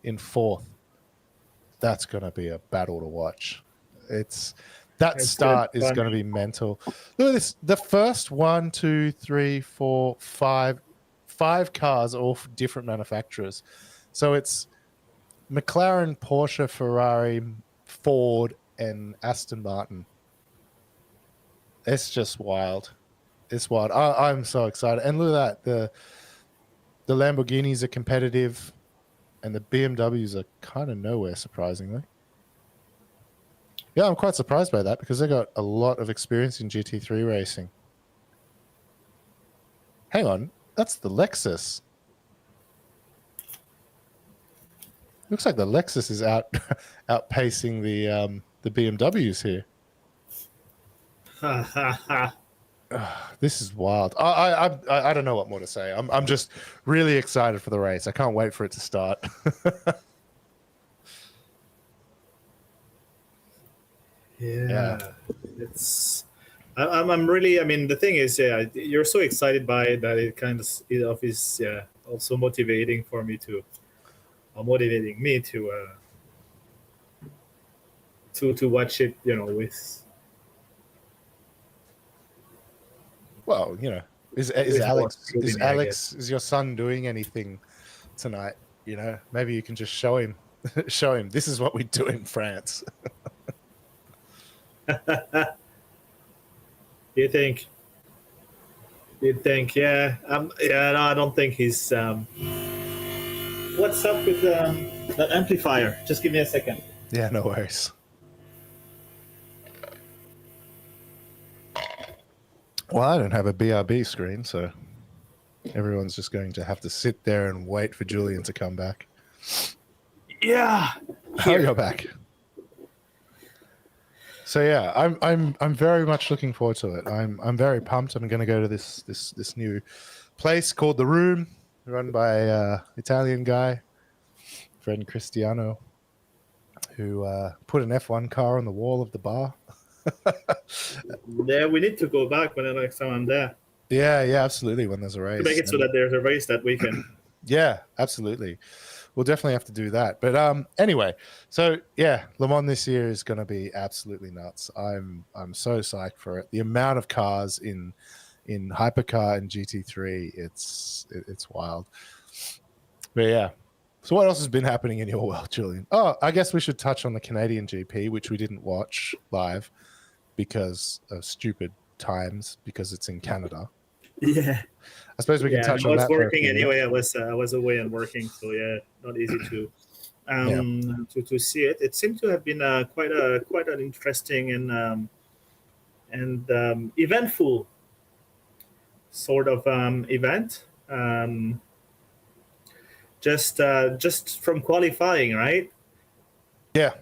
in fourth. That's going to be a battle to watch. It's start is going to be mental. Look at this. The first 1, 2, 3, 4, 5 cars, all different manufacturers. So it's McLaren, Porsche, Ferrari, Ford, and Aston Martin. It's just wild. It's wild. I'm so excited. And look at that. The Lamborghinis are competitive, and the BMWs are kind of nowhere, surprisingly. Yeah, I'm quite surprised by that because they got a lot of experience in GT3 racing. Hang on, that's the Lexus. Looks like the Lexus is outpacing the BMWs here. This is wild. I don't know what more to say. I'm just really excited for the race. I can't wait for it to start. Yeah. It's. I'm really. I mean, the thing is, you're so excited by it that it kind of is also motivating me to watch it. With. Well, is Alex is your son doing anything tonight? Maybe you can just show him this is what we do in France. You'd think, yeah. No, I don't think he's. What's up with that amplifier? Just give me a second. Yeah, no worries. Well, I don't have a BRB screen, so everyone's just going to have to sit there and wait for Julian to come back. Yeah, I'll go back. So yeah, I'm very much looking forward to it. I'm very pumped. I'm going to go to this new place called The Room, run by Italian guy, friend Cristiano, who put an F1 car on the wall of the bar. Yeah, we need to go back when the next time I'm there. Yeah, absolutely. When there's a to make race, it so that there's a race that weekend. yeah, absolutely. We'll definitely have to do that. But anyway, so yeah, Le Mans this year is going to be absolutely nuts. I'm so psyched for it. The amount of cars in hypercar and GT3, it's wild. But yeah. So what else has been happening in your world, Julian? Oh, I guess we should touch on the Canadian GP, which we didn't watch live because of stupid times, because it's in Canada. Yeah, I suppose we can yeah. touch No, I on was that for a working few anyway. minutes. I was away and working, so yeah, not easy Yeah. to see it. It seemed to have been quite an interesting and eventful sort of event. Just from qualifying, right? Yeah.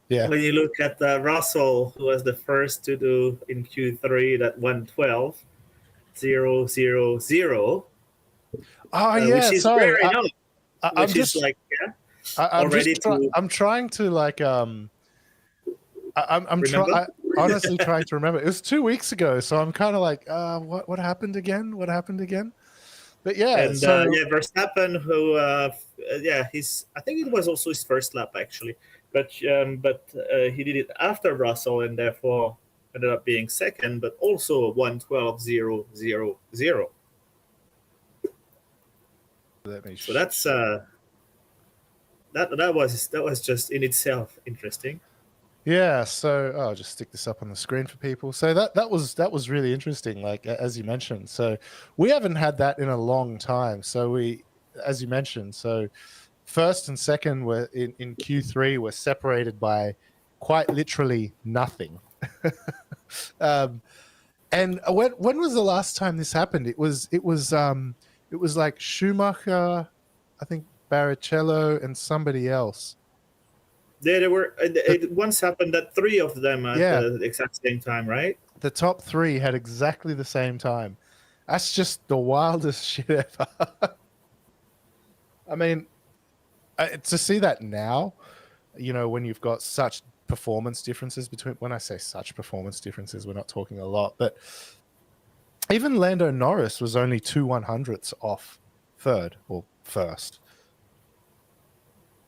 Yeah. When you look at Russell, who was the first to do in Q3 that 1:12.000, Oh which yeah. is Sorry. very no, I'm which is just like already to I'm trying to like remember. honestly trying to remember. It was 2 weeks ago, so I'm kind of like, what happened again? What happened again? But yeah, And so yeah, Verstappen, who yeah, he's I think it was also his first lap actually, but he did it after Russell and therefore ended up being second, but also 1:12.000. let me. So that's that was just in itself interesting. Yeah, so I'll just stick this up on the screen for people. So that was really interesting, like as you mentioned. So we haven't had that in a long time. So we, as you mentioned, so first and second were in Q3 were separated by quite literally nothing. um, and when was the last time this happened? It was like Schumacher, I think Barrichello, and somebody else. There were The, it once happened that three of them at yeah, the exact same time, right? the top three had exactly the same time. That's just the wildest shit ever. I mean, to see that now, when you've got such performance differences between, when I say such performance differences, we're not talking a lot, but even Lando Norris was only 2/100ths off third or first.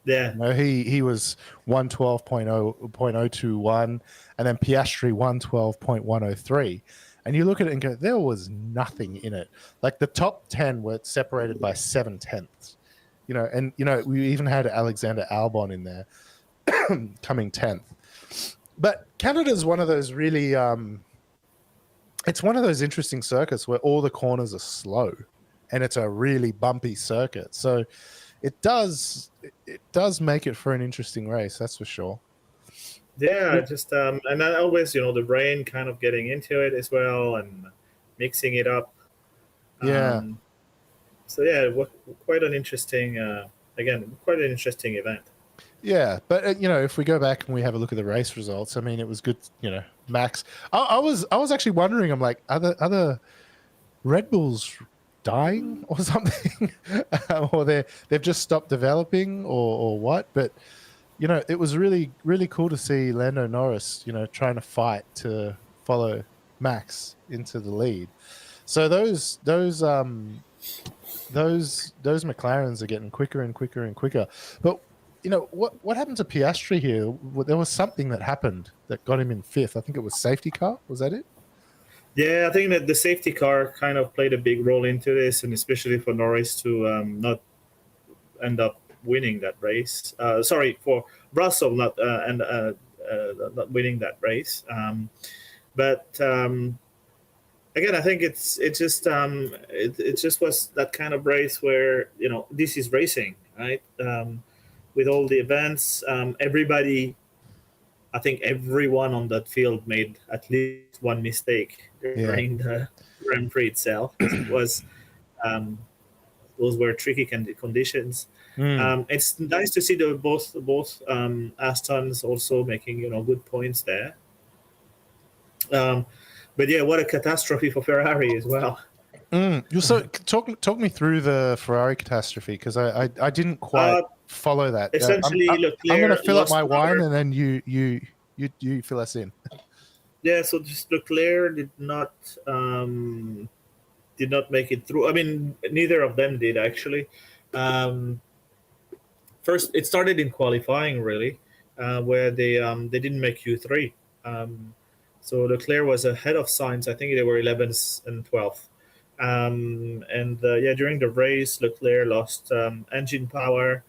Yeah, He was 112.021, and then Piastri 112.103. And you look at it and go, there was nothing in it. Like the top 10 were separated by 7/10. And we even had Alexander Albon in there coming 10th. But Canada's one of those really it's one of those interesting circuits where all the corners are slow and it's a really bumpy circuit. So it does make it for an interesting race, that's for sure. yeah. Just and then always the rain kind of getting into it as well and mixing it up. Yeah. Um, so yeah, quite an interesting again, quite an interesting event. Yeah, but if we go back and we have a look at the race results, I mean, it was good. Max. I was actually wondering. I'm like, are the Red Bulls dying or something, or they've just stopped developing, or what? But it was really really cool to see Lando Norris, trying to fight to follow Max into the lead. So those McLarens are getting quicker and quicker and quicker. But what happened to Piastri here? There was something that happened that got him in fifth. I think it was safety car. Was that it? Yeah, I think that the safety car kind of played a big role into this, and especially for Norris to not end up winning that race. Sorry, for Russell not winning that race. But again, I think it just was that kind of race where this is racing, right? With all the events, everybody, I think everyone on that field made at least one mistake Yeah. during the Grand Prix itself because it was those were tricky conditions. Mm. It's nice to see the both Astons also making good points there. But yeah, what a catastrophe for Ferrari as well. So talk me through the Ferrari catastrophe, because I didn't quite Uh, follow that. Essentially, I'm going to Leclerc fill up lost my wine, another. and then you fill us in. Yeah, so just Leclerc did not make it through. I mean, neither of them did actually. Um, First, it started in qualifying really, where they didn't make Q3. Um, so Leclerc was ahead of Sainz. I think they were 11th and 12th. And yeah, during the race, Leclerc lost engine power.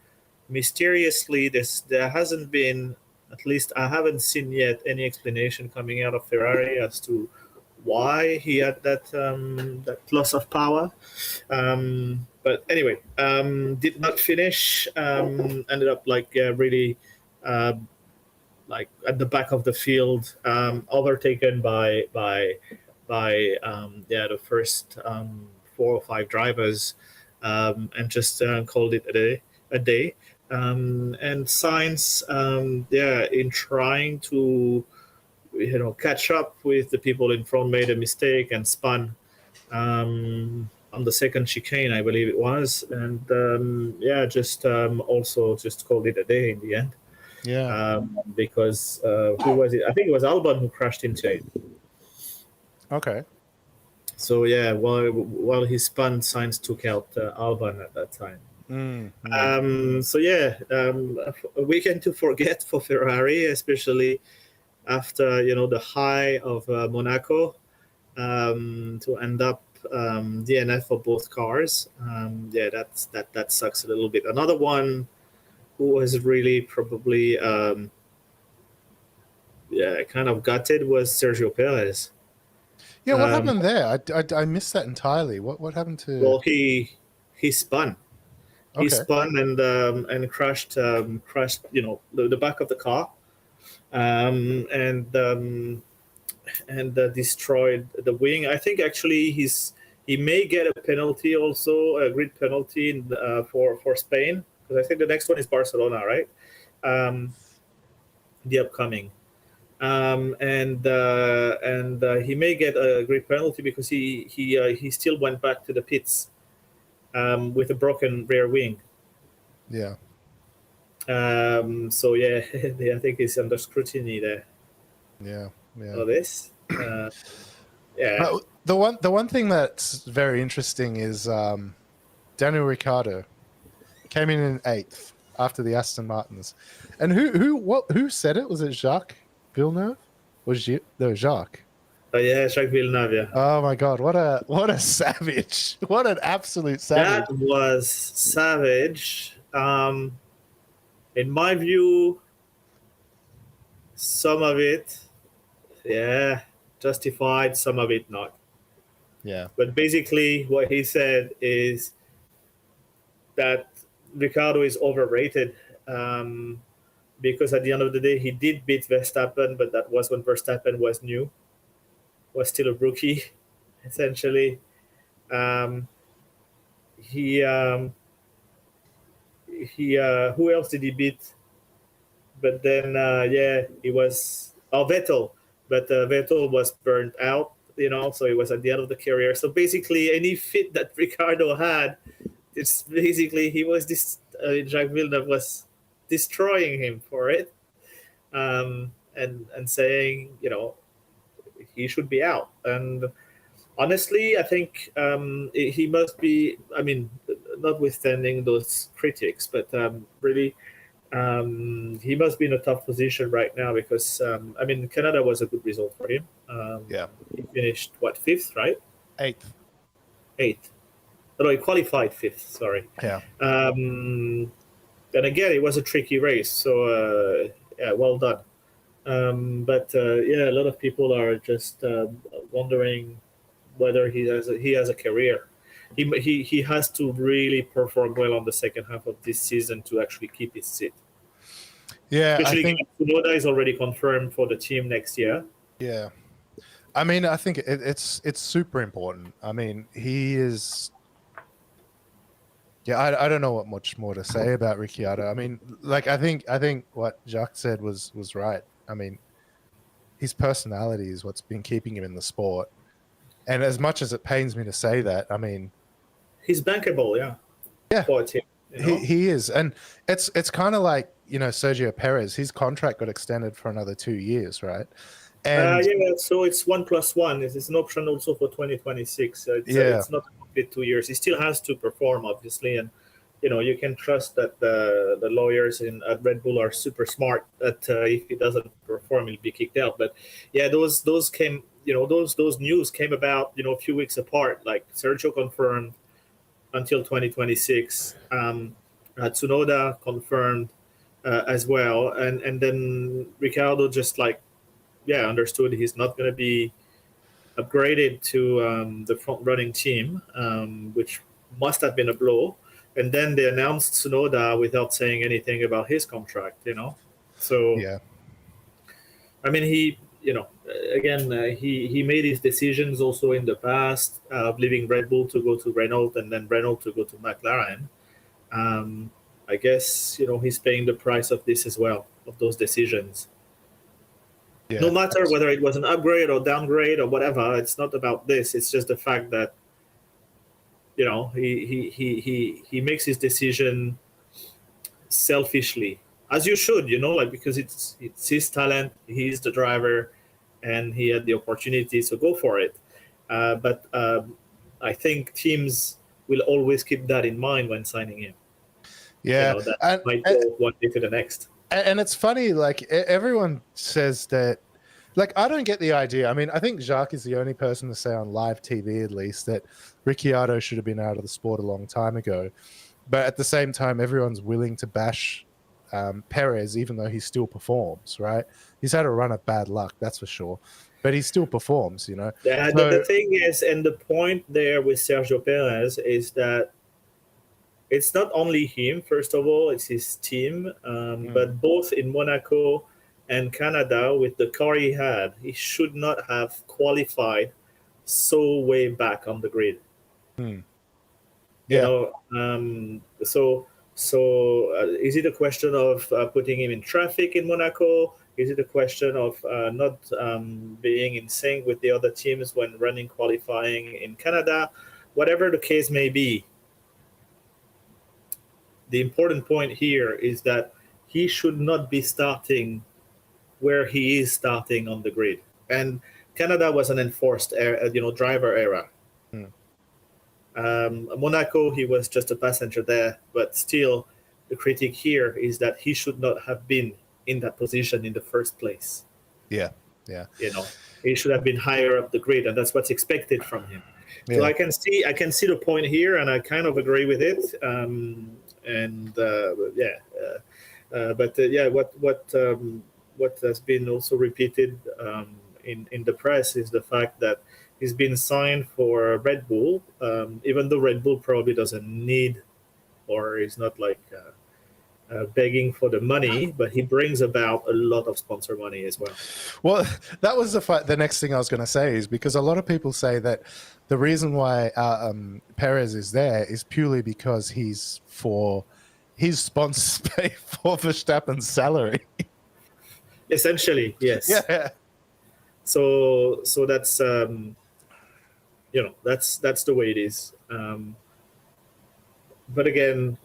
Mysteriously, there hasn't been, at least I haven't seen yet, any explanation coming out of Ferrari as to why he had that loss of power. But anyway, did not finish. Ended up really uh, like at the back of the field, overtaken by yeah, the first 4 or 5 drivers, and just called it a day. And Sainz, yeah, in trying to catch up with the people in front, made a mistake and spun on the second chicane, I believe it was, and yeah, just also just called it a day in the end. Yeah. Because who was it? I think it was Albon who crashed into it. Okay. So yeah, while he spun, Sainz took out Albon at that time. So yeah, a weekend to forget for Ferrari, especially after the high of Monaco, to end up DNF for both cars. Yeah, that sucks a little bit. Another one who was really probably yeah, kind of gutted was Sergio Perez. Yeah, what happened there? I missed that entirely. What happened to? Well, he spun. He Okay. spun and crashed the back of the car, and destroyed the wing. I think actually he may get a penalty also, a grid penalty for Spain, because I think the next one is Barcelona, right? The upcoming. And he may get a grid penalty because he still went back to the pits with a broken rear wing. Yeah. So yeah, I think he's under scrutiny there. Yeah. Yeah. For this, yeah. The one thing that's very interesting is Daniel Ricciardo came in 8th after the Aston Martins, and who said it? Was it Jacques Villeneuve? No, Jacques. Oh yeah, Jacques Villeneuve. Yeah. Oh my God! What a savage! What an absolute savage! That was savage. In my view, some of it, yeah, justified. Some of it not. Yeah. But basically, what he said is that Ricardo is overrated, because at the end of the day, he did beat Verstappen, but that was when Verstappen was still a rookie, essentially. He who else did he beat? But then yeah, he was Vettel, but Vettel was burnt out, so it was at the end of the career. So basically, any fit that Ricardo had, it's basically he was Jacques Villeneuve was destroying him for it, and saying he should be out. And honestly, I think he must be. I mean, notwithstanding those critics, but really, he must be in a tough position right now because I mean, Canada was a good result for him. Yeah. He finished 5th, right? 8th. 8th. No, he qualified 5th. Sorry. Yeah. And again, it was a tricky race, so yeah, well done. But yeah, a lot of people are just wondering whether he has a career. He has to really perform well on the second half of this season to actually keep his seat. Yeah, Especially I think Tsunoda is already confirmed for the team next year. Yeah, I mean, I think it's super important. I mean, he is. Yeah, I don't know what much more to say about Ricciardo. I mean, like I think what Jacques said was right. I mean, his personality is what's been keeping him in the sport. And as much as it pains me to say that, I mean, he's bankable, yeah. Yeah, for a team, he is, and it's kind of like Sergio Perez. His contract got extended for another 2 years, right? And Yeah, so it's 1+1. It's an option also for 2026. yeah, It's not a complete 2 years. He still has to perform, obviously, and you can trust that the lawyers at Red Bull are super smart. That if he doesn't perform, he'll be kicked out. But yeah, those came. Those news came about a few weeks apart. Like Sergio confirmed until 2026. Tsunoda confirmed as well, and then Ricardo just understood he's not going to be upgraded to the front running team, which must have been a blow. And then they announced Tsunoda without saying anything about his contract. So, yeah, I mean, again, he made his decisions also in the past of leaving Red Bull to go to Renault and then Renault to go to McLaren. Um, I guess, he's paying the price of this as well, of those decisions. yeah, No matter whether it was an upgrade or downgrade or whatever, it's not about this. It's just the fact that he makes his decision selfishly, as you should, like because it's his talent, he's the driver, and he had the opportunity, so go for it. But I think teams will always keep that in mind when signing him. yeah. That And, might go one day to the next. and it's funny, like everyone says that. Like, I don't get the idea. I mean, I think Jacques is the only person to say on live TV, at least, that Ricciardo should have been out of the sport a long time ago. But at the same time, everyone's willing to bash Perez, even though he still performs, right? He's had a run of bad luck, that's for sure. But he still performs, The thing is, and the point there with Sergio Perez is that it's not only him, first of all, it's his team. But both in Monaco and Canada, with the car he had, he should not have qualified so way back on the grid. Yeah. So is it a question of putting him in traffic in Monaco? Is it a question of not being in sync with the other teams when running qualifying in Canada? Whatever the case may be, the important point here is that he should not be starting where he is starting on the grid. And Canada was an enforced driver era. Monaco, he was just a passenger there, but still the critique here is that he should not have been in that position in the first place. Yeah. He should have been higher up the grid, and that's what's expected from him. Yeah. So I can see the point here, and I kind of agree with it. What has been also repeated in the press is the fact that he's been signed for Red Bull, even though Red Bull probably doesn't need, or is not begging for the money, but he brings about a lot of sponsor money as well. Well, that was the next thing I was going to say, is because a lot of people say that the reason why Perez is there is purely because his sponsors pay for Verstappen's salary. Essentially, yes. Yeah. So that's that's the way it is. But again,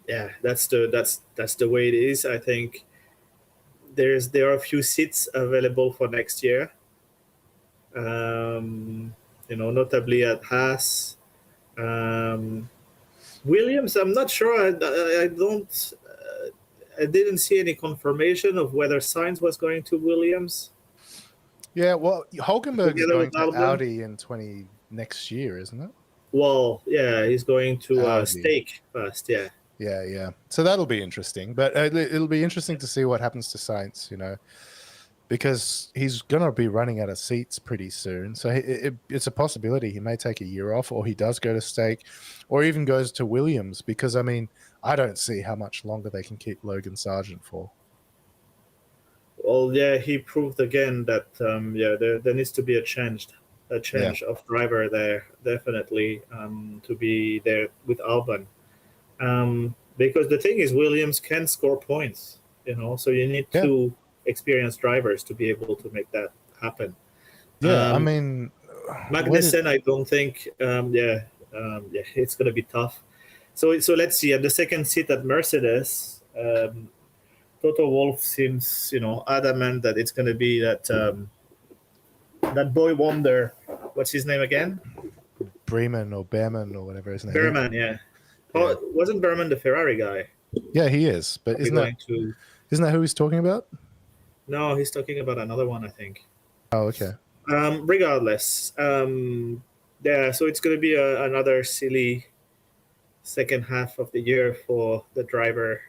yeah, that's the way it is. I think there are a few seats available for next year. Notably at Haas. Williams, I'm not sure. I didn't see any confirmation of whether Sainz was going to Williams. Yeah, well, Hulkenberg is going to Audi in next year, isn't it? Well, yeah, he's going to Stake first, yeah. Yeah. So that'll be interesting. But it'll be interesting to see what happens to Sainz, because he's going to be running out of seats pretty soon. So it's a possibility he may take a year off, or he does go to Stake, or even goes to Williams, because, I mean, I don't see how much longer they can keep Logan Sargent for. Well, yeah, he proved again that, there needs to be a change of driver there, definitely, to be there with Albon. Because the thing is, Williams can score points, so you need two experienced drivers to be able to make that happen. Yeah, I mean, Magnussen, I don't think. It's going to be tough. So let's see. At the second seat at Mercedes, Toto Wolff seems, adamant that it's going to be that boy wonder. What's his name again? Bremen or Behrman or whatever his name is. Berman, yeah. Yeah. Oh, wasn't Berman the Ferrari guy? Yeah, he is. But We're going to. isn't that who he's talking about? No, he's talking about another one, I think. Oh, okay. Regardless, yeah. So it's going to be another silly second half of the year for the driver.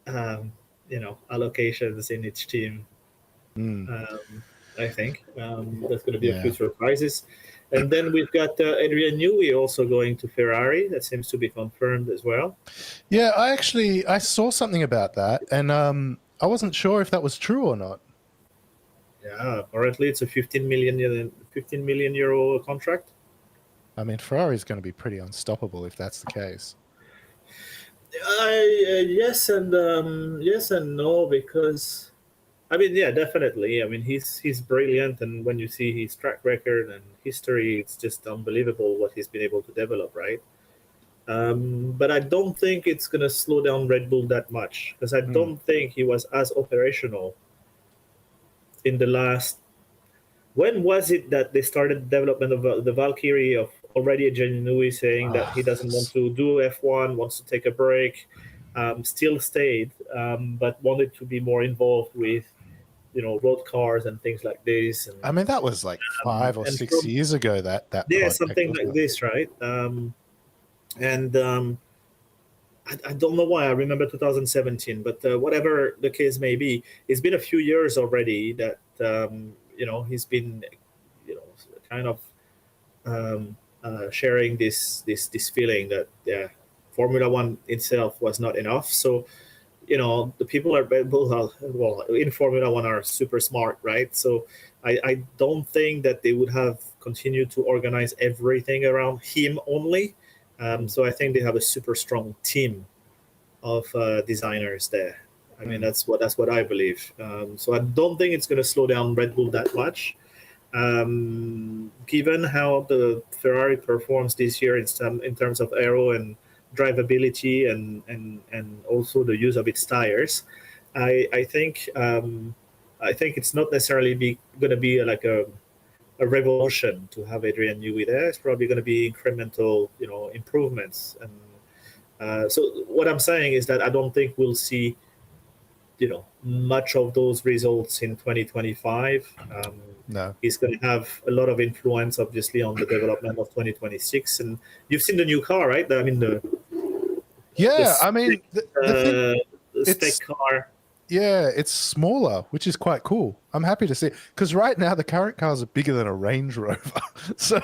Allocations in each team. I think there's going to be a few surprises. And then we've got Adrian Newey also going to Ferrari. That seems to be confirmed as well. Yeah, I saw something about that, and I wasn't sure if that was true or not. Yeah, apparently it's a 15 million euro contract. I mean, Ferrari's going to be pretty unstoppable if that's the case. Yes and no, because I mean, yeah, definitely. I mean, he's brilliant, and when you see his track record and history, it's just unbelievable what he's been able to develop, right? But I don't think it's going to slow down Red Bull that much, because I don't think he was as operational in the last. When was it that they started development of the Valkyrie, of already Newey saying that he doesn't want to do F1, wants to take a break, still stayed, but wanted to be more involved with, road cars and things like this. And, I mean, that was like 5 or 6 years ago. That yeah, something like this, right? I don't know why I remember 2017, but whatever the case may be, it's been a few years already that he's been kind of sharing this feeling that Formula One itself was not enough. So the people at Red Bull in Formula One are super smart, right? So I don't think that they would have continued to organize everything around him only. So I think they have a super strong team of designers there. I mean, that's what I believe. So I don't think it's going to slow down Red Bull that much. Given how the Ferrari performs this year in terms of aero and drivability and also the use of its tires, I think it's not necessarily going to be like a revolution to have Adrian Newey there. It's probably going to be incremental, improvements. And so what I'm saying is that I don't think we'll see, much of those results in 2025. No, he's going to have a lot of influence, obviously, on the development of 2026. And you've seen the new car, right? I mean, the spec car. Yeah, it's smaller, which is quite cool. I'm happy to see, because right now the current cars are bigger than a Range Rover. So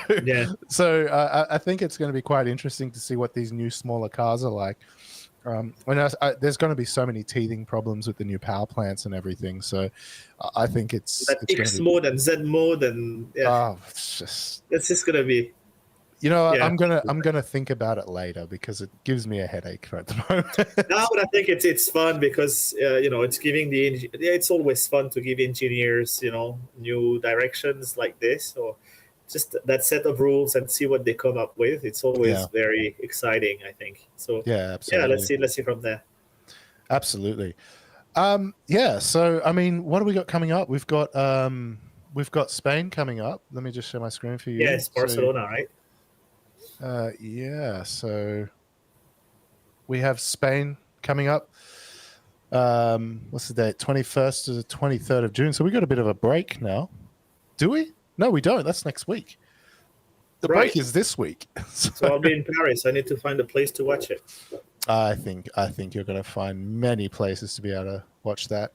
I think it's going to be quite interesting to see what these new smaller cars are like. There's going to be so many teething problems with the new power plants and everything. So I think it's X mode and Z mode and it's just going to be. I'm gonna think about it later because it gives me a headache at the moment. No, but I think it's fun because it's giving it's always fun to give engineers new directions like this, or just that set of rules and see what they come up with. It's always very exciting, I think. So absolutely. Let's see from there. Absolutely. So I mean, what do we got coming up? We've got Spain coming up. Let me just share my screen for you. Yes, Barcelona, right? So we have Spain coming up. What's the date? 21st to the 23rd of June. So we got a bit of a break now. Do we? No, we don't. That's next week. The break is this week. So I'll be in Paris. I need to find a place to watch it. I think you're going to find many places to be able to watch that.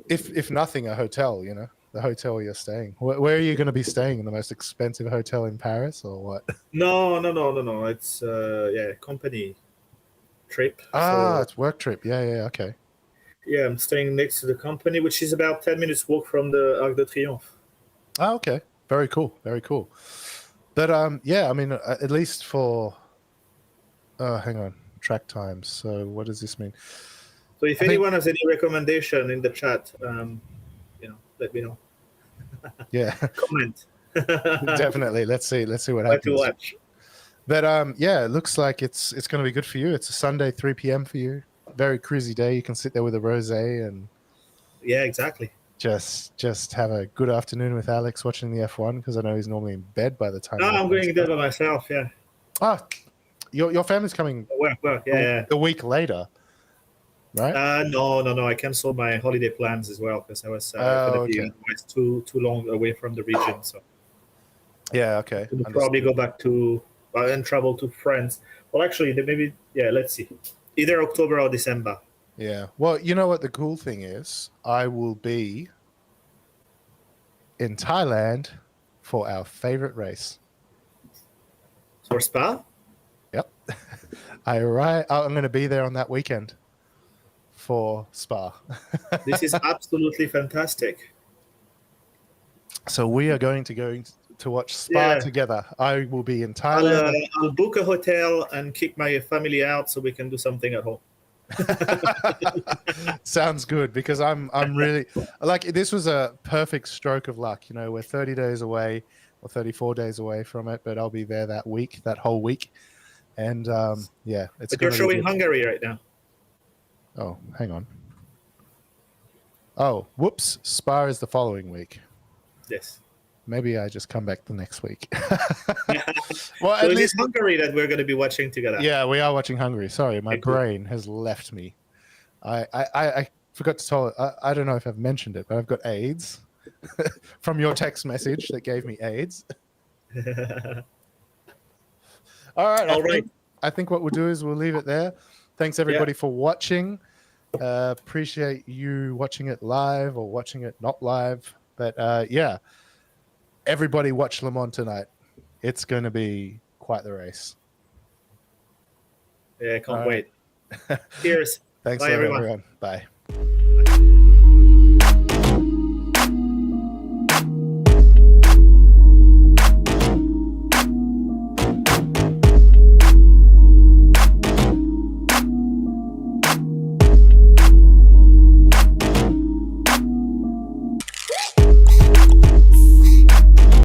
If nothing, a hotel, the hotel you're staying. Where are you going to be staying? In the most expensive hotel in Paris, or what? No. It's company trip. It's work trip. Yeah. Okay. Yeah, I'm staying next to the company, which is about 10 minutes walk from the Arc de Triomphe. Oh, okay. Very cool. But I mean, at least for hang on, track times. So what does this mean? So if anyone has any recommendation in the chat, let me know. Yeah. Comment. Definitely. Let's see what happens. To watch. But it looks like it's going to be good for you. It's a Sunday 3 p.m. for you. very cruisy day. You can sit there with a rosé and Yeah, exactly. just have a good afternoon with Alex watching the F1 because I know he's normally in bed by the time. No, I'm going there by myself. Yeah. Ah, your family's coming Well, yeah. a week later, right? No. I canceled my holiday plans as well because I was going to be Okay. otherwise too long away from the region. So Yeah, okay. we'll probably go back to and travel to France. Well, actually, maybe let's see, either October or December. Yeah. Well, you know what the cool thing is? I will be in Thailand for our favorite race. For Spa? Yep. I'm going to be there on that weekend for Spa. This is absolutely fantastic. So we are going to watch Spa together. I will be in Thailand. I'll book a hotel and kick my family out so we can do something at home. Sounds good because I'm really like this was a perfect stroke of luck. You know, we're 30 days away or 34 days away from it, but I'll be there that whole week. And yeah, it's. But you're showing Hungary right now. Oh, hang on. Oh, whoops! Spa is the following week. Yes. Maybe I just come back the next week. Well, so at least Hungary that we're going to be watching together. Yeah, we are watching Hungary. Sorry, my brain has left me. I forgot to tell. I don't know if I've mentioned it, but I've got AIDS from your text message that gave me AIDS. All right. I think what we'll do is we'll leave it there. Thanks everybody for watching. Appreciate you watching it live or watching it not live. But yeah, everybody watch Le Mans tonight. It's going to be quite the race. Yeah, I can't wait. Cheers. Thanks, Bye, everyone. Bye.